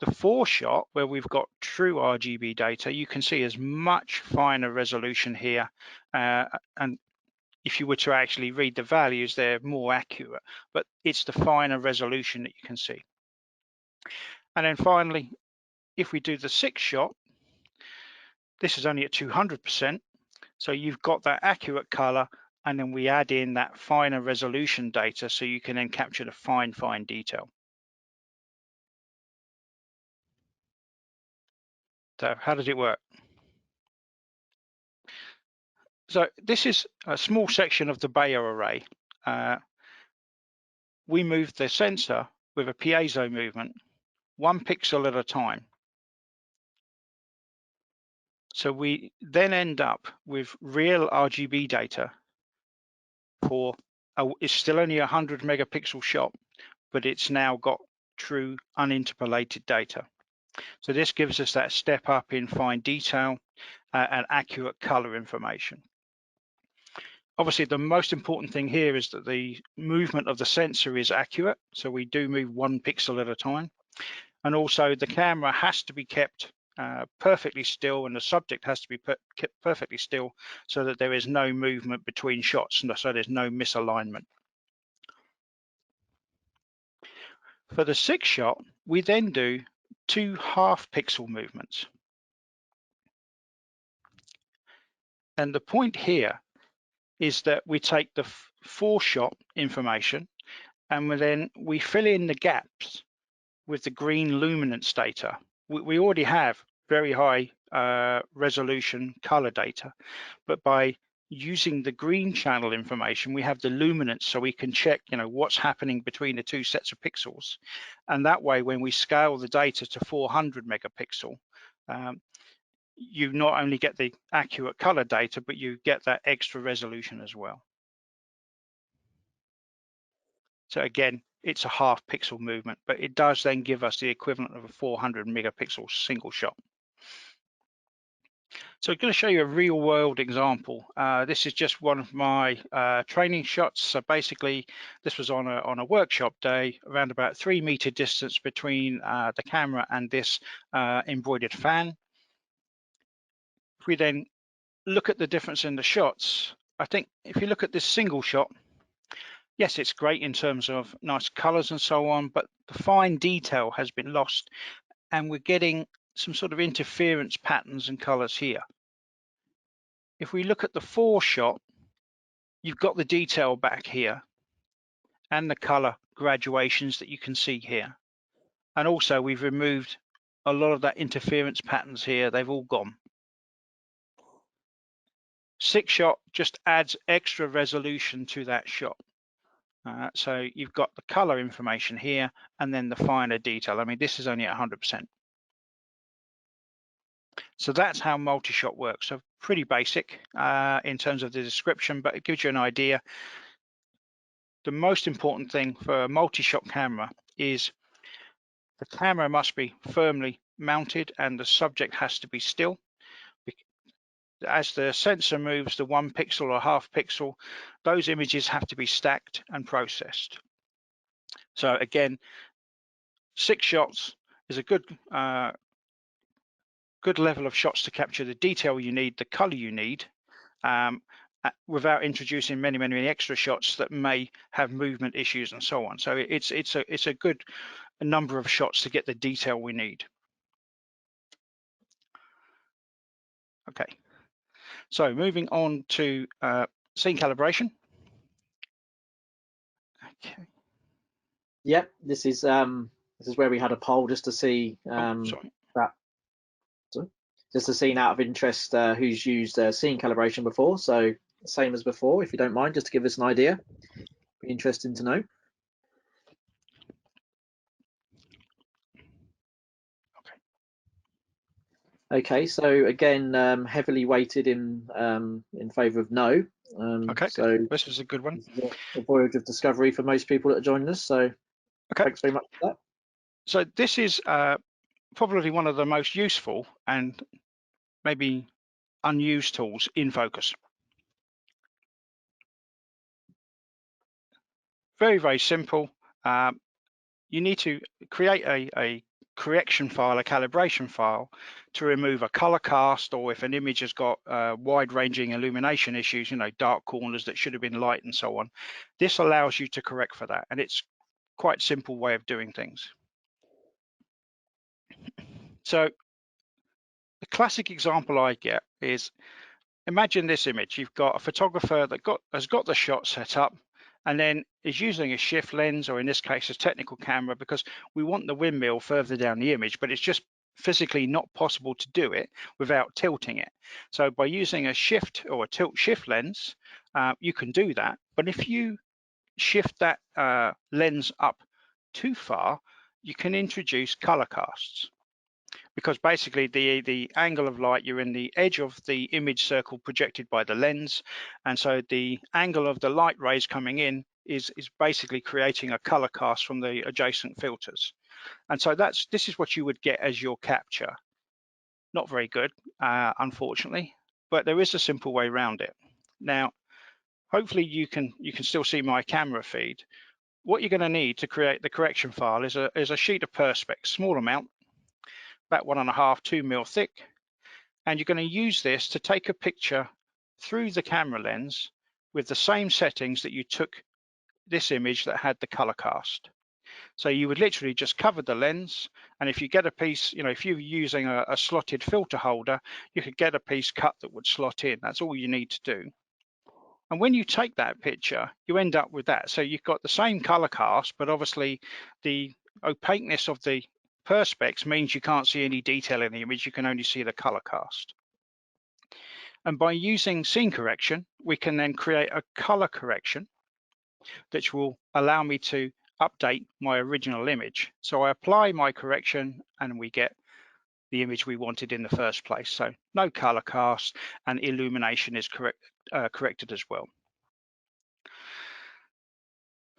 The 4-shot, where we've got true RGB data, you can see is much finer resolution here, and if you were to actually read the values, they're more accurate, but it's the finer resolution that you can see. And then finally, if we do the 6-shot, This is only at 200%. So you've got that accurate color, and then we add in that finer resolution data so you can then capture the fine detail. So how does it work? So this is a small section of the Bayer array. We move the sensor with a piezo movement, 1 pixel at a time. So we then end up with real RGB data for, it's still only a 100 megapixel shot, but it's now got true uninterpolated data. So this gives us that step up in fine detail and accurate color information. Obviously, the most important thing here is that the movement of the sensor is accurate. So we do move 1 pixel at a time. And also the camera has to be kept perfectly still, and the subject has to be kept perfectly still so that there is no movement between shots, and so there's no misalignment. For the 6 shot, we then do 2 half pixel movements. And the point here is that we take the 4 shot information and then we fill in the gaps with the green luminance data. We already have very high resolution color data, but by using the green channel information, we have the luminance, so we can check, what's happening between the 2 sets of pixels. And that way, when we scale the data to 400 megapixel, you not only get the accurate color data, but you get that extra resolution as well. So again, it's a half pixel movement, but it does then give us the equivalent of a 400 megapixel single shot. So I'm going to show you a real world example. This is just one of my training shots. So basically, this was on a workshop day, around about 3 meter distance between the camera and this embroidered fan. If we then look at the difference in the shots, I think if you look at this single shot, yes, it's great in terms of nice colors and so on, but the fine detail has been lost, and we're getting some sort of interference patterns and colors here. If we look at the 4 shot, you've got the detail back here and the color graduations that you can see here. And also we've removed a lot of that interference patterns here. They've all gone. 6 shot just adds extra resolution to that shot. So you've got the color information here and then the finer detail. I mean, this is only at 100%. So that's how multi-shot works. So pretty basic in terms of the description, but it gives you an idea. The most important thing for a multi-shot camera is the camera must be firmly mounted and the subject has to be still. As the sensor moves the 1 pixel or half pixel, those images have to be stacked and processed. So again, 6 shots is a good level of shots to capture the detail you need, the color you need, without introducing many extra shots that may have movement issues and so on. So it's a good number of shots to get the detail we need. Okay, so moving on to scene calibration. Okay. Yep, this is where we had a poll just to see just to see out of interest who's used scene calibration before. So same as before, if you don't mind, just to give us an idea. Be interesting to know. Okay, so again, heavily weighted in favour of no. Okay, so this was a good one. This is a voyage of discovery for most people that are joining us. So thanks very much for that. So this is probably one of the most useful and maybe unused tools in Phocus. Very simple. You need to create a correction file, a calibration file, to remove a color cast, or if an image has got wide-ranging illumination issues, dark corners that should have been light and so on. This allows you to correct for that, and it's quite a simple way of doing things. So the classic example I get is, imagine this image. You've got a photographer that has got the shot set up and then is using a shift lens, or in this case, a technical camera, because we want the windmill further down the image, but it's just physically not possible to do it without tilting it. So by using a shift or a tilt shift lens, you can do that. But if you shift that lens up too far, you can introduce color casts, because basically the angle of light, you're in the edge of the image circle projected by the lens, and so the angle of the light rays coming in is basically creating a color cast from the adjacent filters. And so this is what you would get as your capture. Not very good, unfortunately, but there is a simple way around it. Now, hopefully you can still see my camera feed. What you're going to need to create the correction file is a sheet of Perspex, small amount, about 1.5 to 2 mil thick, and you're going to use this to take a picture through the camera lens with the same settings that you took this image that had the color cast. So you would literally just cover the lens, and if you get a piece, if you're using a slotted filter holder, you could get a piece cut that would slot in. That's all you need to do. And when you take that picture, you end up with that. So you've got the same color cast, but obviously the opaqueness of the Perspex means you can't see any detail in the image. You can only see the color cast. And by using scene correction, we can then create a color correction that will allow me to update my original image. So I apply my correction and we get the image we wanted in the first place. So no color cast, and illumination is corrected as well.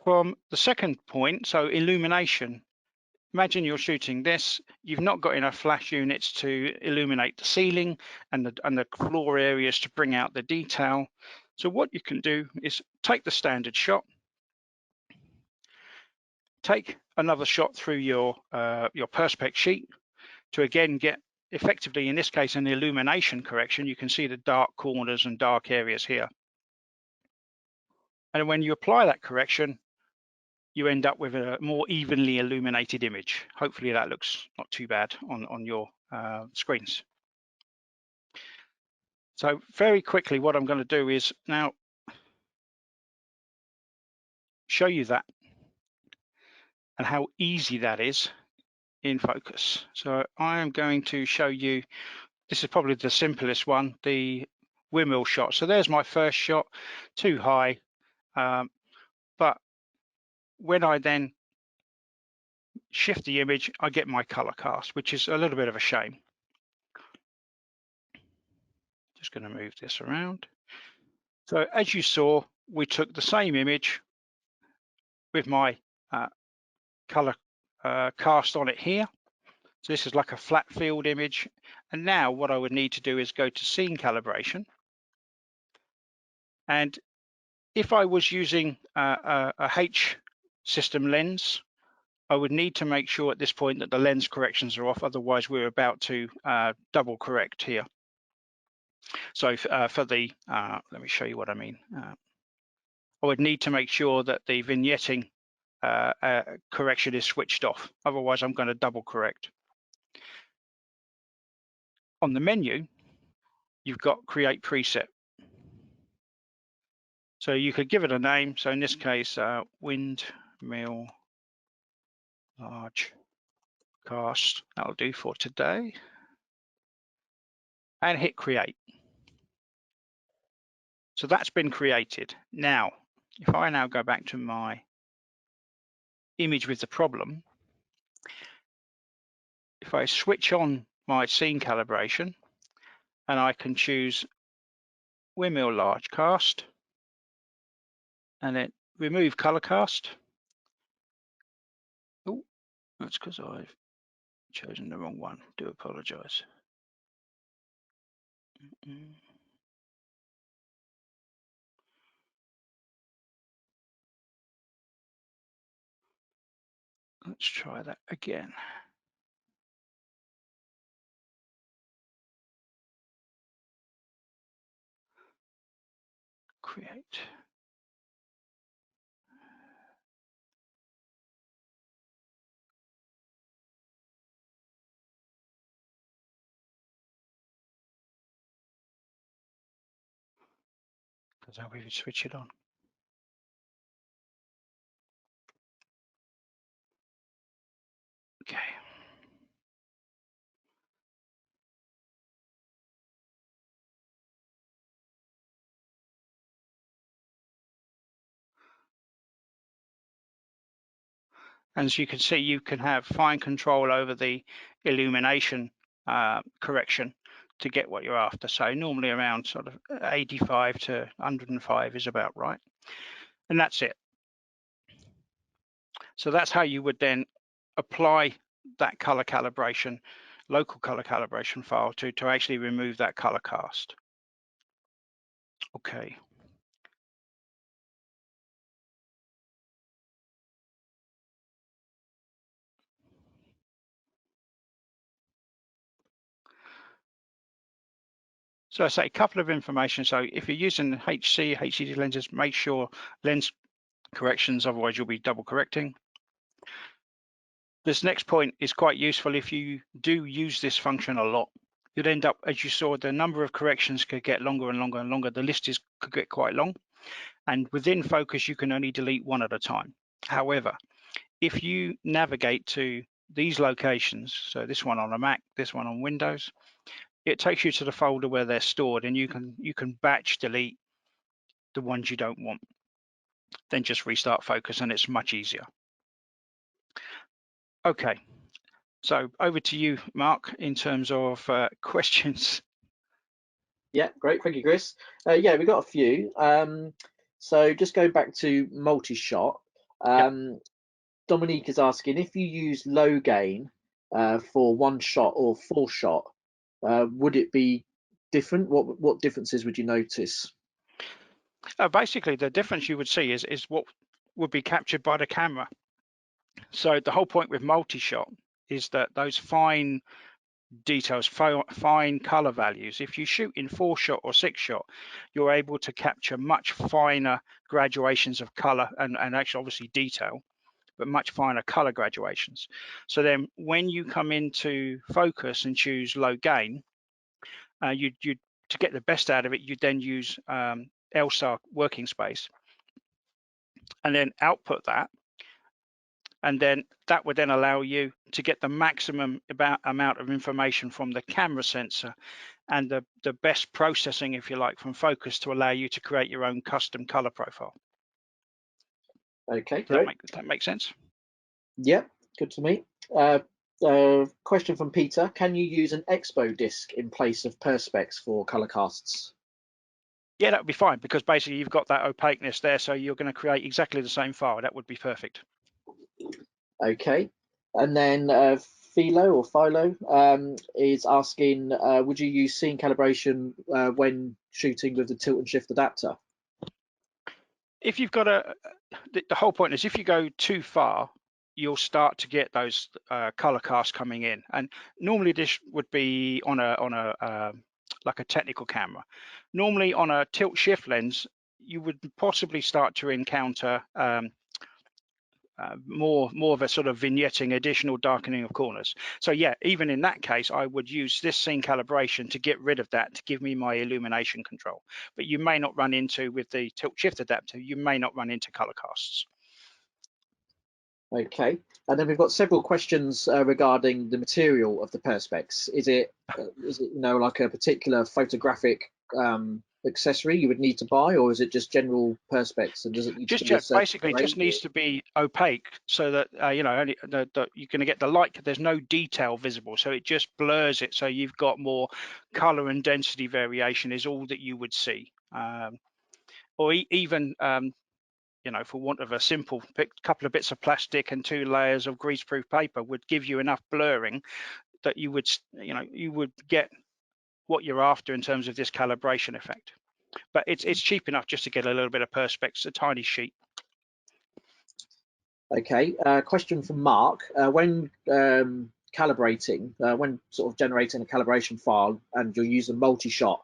From the second point, so illumination, imagine you're shooting this, you've not got enough flash units to illuminate the ceiling and the floor areas to bring out the detail. So what you can do is take the standard shot, take another shot through your Perspex sheet to again get effectively, in this case, an illumination correction. You can see the dark corners and dark areas here. And when you apply that correction, you end up with a more evenly illuminated image. Hopefully that looks not too bad on your screens. So very quickly, what I'm going to do is now show you that and how easy that is in Phocus. So I am going to show you, this is probably the simplest one, the windmill shot. So there's my first shot, too high, but when I then shift the image, I get my color cast, which is a little bit of a shame. Just going to move this around. So as you saw, we took the same image with my color cast on it here. So this is like a flat field image. And now what I would need to do is go to Scene Calibration. And if I was using a H system lens, I would need to make sure at this point that the lens corrections are off. Otherwise, we're about to double correct here. So for the, let me show you what I mean. I would need to make sure that the vignetting correction is switched off. Otherwise, I'm going to double correct. On the menu, you've got Create Preset. So you could give it a name. So in this case, windmill large cast. That'll do for today. And hit Create. So that's been created. Now, if I now go back to my image with the problem, if I switch on my scene calibration and I can choose windmill large cast and then remove color cast. Oh, that's because I've chosen the wrong one. Do apologize. Let's try that again. Create. So we would switch it on. Okay. As you can see, you can have fine control over the illumination correction to get what you're after. So normally around sort of 85 to 105 is about right. And that's it. So that's how you would then apply that color calibration, local color calibration file to actually remove that color cast. Okay. So I say a couple of information. So if you're using HC, HCD lenses, make sure lens corrections, otherwise you'll be double correcting. This next point is quite useful if you do use this function a lot. You'd end up, as you saw, the number of corrections could get longer and longer and longer. The list could get quite long. And within Phocus, you can only delete one at a time. However, if you navigate to these locations, so this one on a Mac, this one on Windows, it takes you to the folder where they're stored, and you can batch delete the ones you don't want. Then just restart Phocus, and it's much easier. Okay, so over to you, Mark, in terms of questions. Yeah, great. Thank you, Chris. Yeah, we've got a few. So just going back to multi-shot, Dominique is asking if you use low gain for one shot or full shot, would it be different? What differences would you notice? Basically, the difference you would see is what would be captured by the camera. So the whole point with multi-shot is that those fine details, fine color values, if you shoot in 4-shot or 6-shot, you're able to capture much finer graduations of color and actually obviously detail, but much finer color graduations. So then when you come into Phocus and choose low gain, you to get the best out of it, you then use LSAR working space and then output that. And then that would then allow you to get the maximum amount of information from the camera sensor and the best processing, if you like, from Phocus to allow you to create your own custom color profile. Okay, Does great. that make sense? Yeah, good to me. Question from Peter: can you use an Expo disc in place of Perspex for color casts? Yeah, that would be fine, because basically you've got that opaqueness there, so you're going to create exactly the same file. That would be perfect. Okay, and then Philo is asking, would you use scene calibration when shooting with the tilt and shift adapter? If you've got the whole point is if you go too far, you'll start to get those color casts coming in. And normally this would be on a like a technical camera. Normally on a tilt shift lens, you would possibly start to encounter more of a sort of vignetting, additional darkening of corners. So yeah, even in that case, I would use this scene calibration to get rid of that, to give me my illumination control. But you may not run into, with the tilt shift adapter, you may not run into color casts. Okay, and then we've got several questions regarding the material of the Perspex. Is it like a particular photographic accessory you would need to buy, or is it just general Perspex, and does it need to be a certain Basically grade, just needs to be opaque, so that only you're going to get the light. There's no detail visible, so it just blurs it, so you've got more color and density variation is all that you would see. Or even for want of a simple couple of bits of plastic and 2 layers of greaseproof paper would give you enough blurring that you would get what you're after in terms of this calibration effect. But it's cheap enough just to get a little bit of Perspex, a tiny sheet. Okay, question from Mark. When calibrating, when sort of generating a calibration file and you're using multi-shot,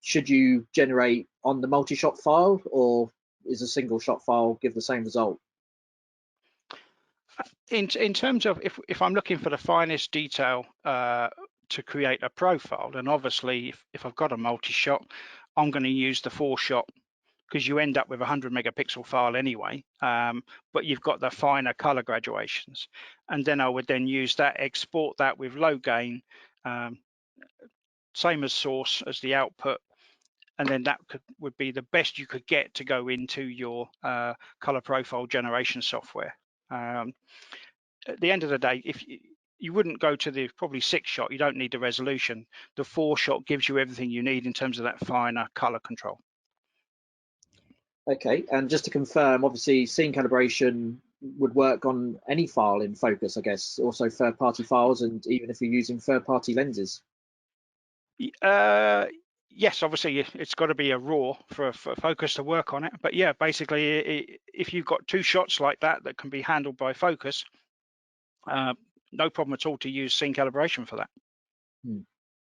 should you generate on the multi-shot file, or is a single shot file give the same result? In terms of if I'm looking for the finest detail to create a profile, then obviously if I've got a multi-shot, I'm going to use the 4-shot because you end up with a 100 megapixel file anyway, but you've got the finer color graduations. And then I would then use that, export that with low gain, same as source as the output, and then that would be the best you could get to go into your color profile generation software. At the end of the day, if you wouldn't go to the probably 6-shot, you don't need the resolution. The 4-shot gives you everything you need in terms of that finer color control. Okay, and just to confirm, obviously scene calibration would work on any file in Phocus, I guess, also third-party files, and even if you're using third-party lenses. Yes, obviously it's got to be a RAW for Phocus to work on it. But yeah, basically, if you've got 2 shots like that can be handled by Phocus, no problem at all to use scene calibration for that.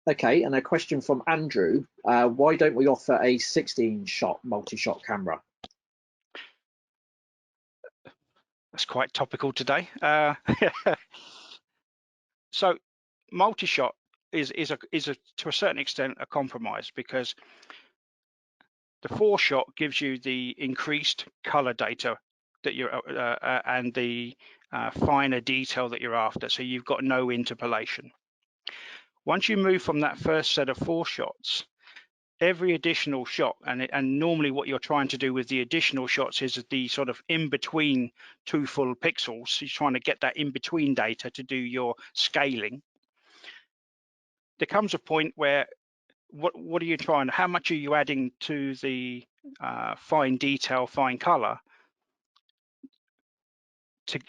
Okay, and a question from Andrew. Why don't we offer a 16-shot multi-shot camera? That's quite topical today. So multi-shot is to a certain extent a compromise, because the 4-shot gives you the increased color data that you're and the finer detail that you're after. So you've got no interpolation. Once you move from that first set of 4 shots, every additional shot, and normally what you're trying to do with the additional shots is the sort of in between 2 full pixels. You're trying to get that in between data to do your scaling. There comes a point where what are you trying? How much are you adding to the fine detail, fine color?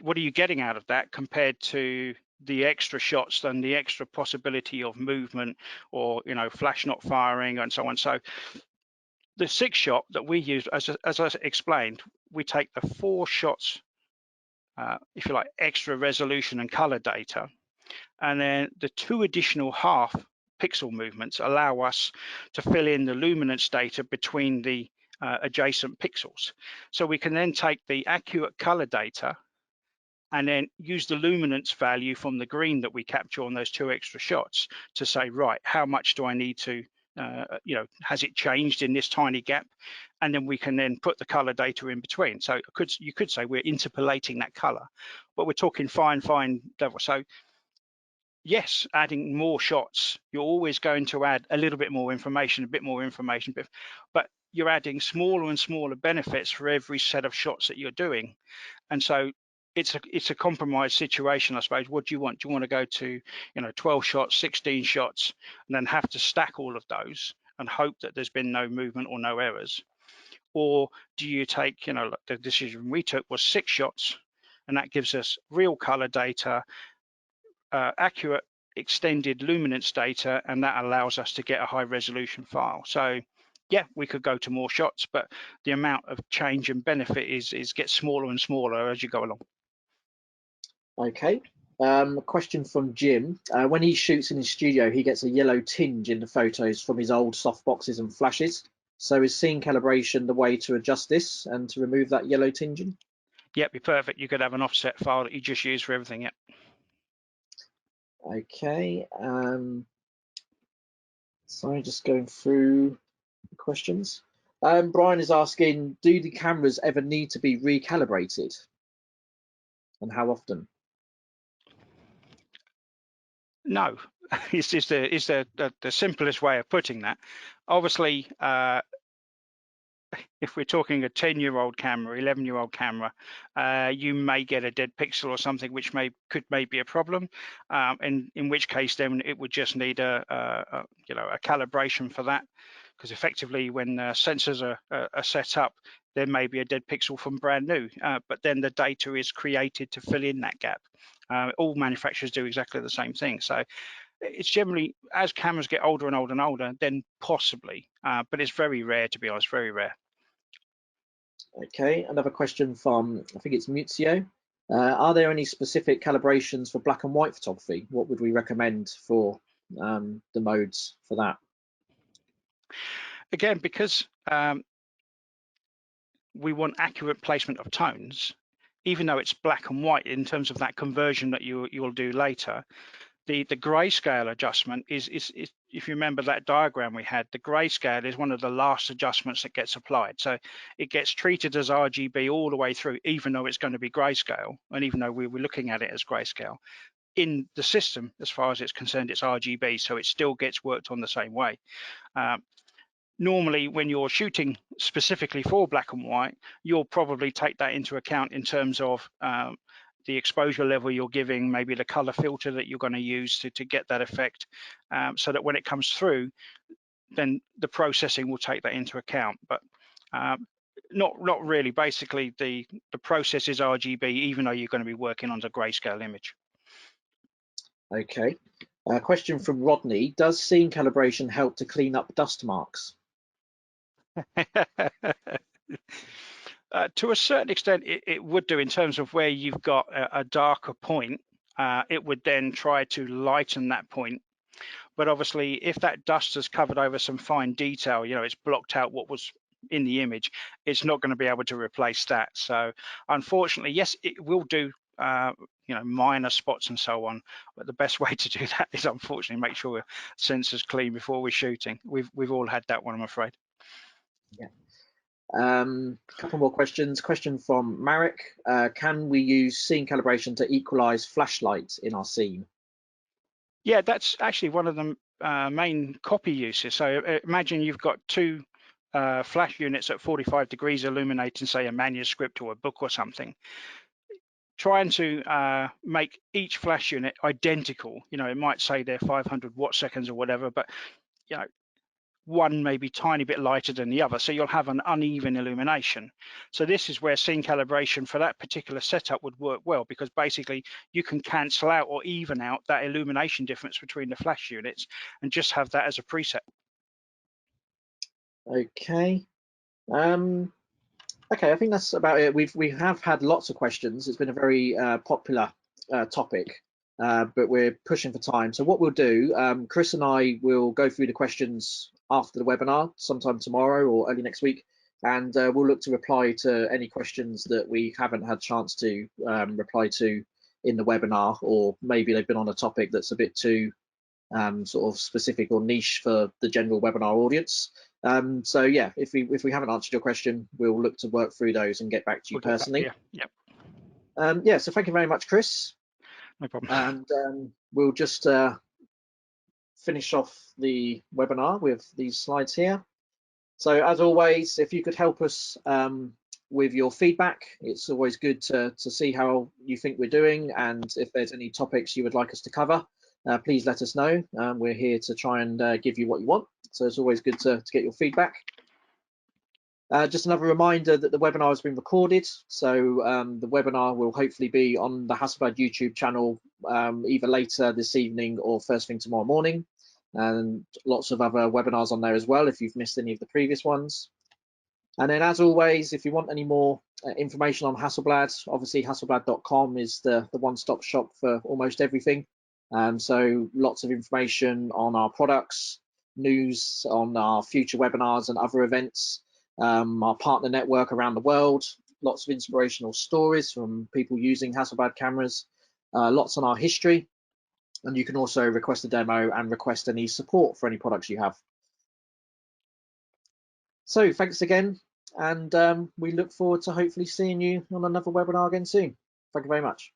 What are you getting out of that compared to the extra shots and the extra possibility of movement, or flash not firing and so on? So the 6-shot that we use, as I explained, we take the 4 shots, if you like, extra resolution and color data, and then the 2 additional half pixel movements allow us to fill in the luminance data between the adjacent pixels. So we can then take the accurate color data and then use the luminance value from the green that we capture on those 2 extra shots to say, right, how much do I need to, has it changed in this tiny gap? And then we can then put the color data in between. So you could say we're interpolating that color, but we're talking fine level. So yes, adding more shots, you're always going to add a little bit more information, but you're adding smaller and smaller benefits for every set of shots that you're doing. And so it's a compromise situation, I suppose. What do you want? Do you want to go to 12 shots, 16 shots, and then have to stack all of those and hope that there's been no movement or no errors? Or do you take, the decision we took was 6 shots, and that gives us real color data, accurate extended luminance data, and that allows us to get a high resolution file. So yeah, we could go to more shots, but the amount of change and benefit gets smaller and smaller as you go along. Okay. A question from Jim. When he shoots in his studio, he gets a yellow tinge in the photos from his old softboxes and flashes. So is scene calibration the way to adjust this and to remove that yellow tinging? Yeah, be perfect. You could have an offset file that you just use for everything. Yeah. Okay. Sorry, just going through the questions. Brian is asking, do the cameras ever need to be recalibrated? And how often? No, is the simplest way of putting that. Obviously, if we're talking a 10-year-old camera, 11-year-old camera, you may get a dead pixel or something which could be a problem, and in which case then it would just need a calibration for that, because effectively when sensors are set up, there may be a dead pixel from brand new, but then the data is created to fill in that gap. All manufacturers do exactly the same thing. So it's generally, as cameras get older and older and older, then possibly, but it's very rare, to be honest, very rare. Okay, another question from, I think it's Muzio. Are there any specific calibrations for black and white photography? What would we recommend for the modes for that? Again, because we want accurate placement of tones, even though it's black and white in terms of that conversion that you'll do later, The grayscale adjustment is if you remember that diagram we had, the grayscale is one of the last adjustments that gets applied. So it gets treated as RGB all the way through, even though it's going to be grayscale, and even though we were looking at it as grayscale. In the system, as far as it's concerned, it's RGB, so it still gets worked on the same way. Normally, when you're shooting specifically for black and white, you'll probably take that into account in terms of the exposure level you're giving, maybe the color filter that you're going to use to get that effect, so that when it comes through, then the processing will take that into account. But not really. Basically, the process is RGB, even though you're going to be working on the grayscale image. Okay. A question from Rodney: does scene calibration help to clean up dust marks? To a certain extent, it would do, in terms of where you've got a darker point. It would then try to lighten that point. But obviously, if that dust has covered over some fine detail, you know, it's blocked out what was in the image, it's not going to be able to replace that. So unfortunately, yes, it will do, you know, minor spots and so on. But the best way to do that is, unfortunately, make sure the sensor's clean before we're shooting. We've all had that one, I'm afraid. Yeah. A couple more questions. Question from Marek: can we use scene calibration to equalize flashlight in our scene? Yeah, that's actually one of the main copy uses. So imagine you've got two flash units at 45 degrees illuminating, say, a manuscript or a book or something. Trying to make each flash unit identical, you know, it might say they're 500 watt seconds or whatever, but, you know, one may be tiny bit lighter than the other, so you'll have an uneven illumination. So this is where scene calibration for that particular setup would work well, because basically you can cancel out or even out that illumination difference between the flash units and just have that as a preset. Okay. Okay, I think that's about it. We have had lots of questions. It's been a very popular topic, but we're pushing for time. So what we'll do, Chris and I will go through the questions after the webinar, sometime tomorrow or early next week, and we'll look to reply to any questions that we haven't had chance to reply to in the webinar, or maybe they've been on a topic that's a bit too sort of specific or niche for the general webinar audience. So yeah, if we haven't answered your question, we'll look to work through those and get back to you personally. Yeah, so thank you very much, Chris. No problem. And we'll just finish off the webinar with these slides here. So as always, if you could help us with your feedback, it's always good to see how you think we're doing, and if there's any topics you would like us to cover, please let us know. We're here to try and give you what you want, so it's always good to get your feedback. Just another reminder that the webinar has been recorded, so the webinar will hopefully be on the Hasselblad YouTube channel either later this evening or first thing tomorrow morning, and lots of other webinars on there as well if you've missed any of the previous ones. And then, as always, if you want any more information on Hasselblad, obviously hasselblad.com is the one-stop shop for almost everything. So lots of information on our products, news on our future webinars and other events, our partner network around the world, lots of inspirational stories from people using Hasselblad cameras, lots on our history, and you can also request a demo and request any support for any products you have. So thanks again, and we look forward to hopefully seeing you on another webinar again soon. Thank you very much.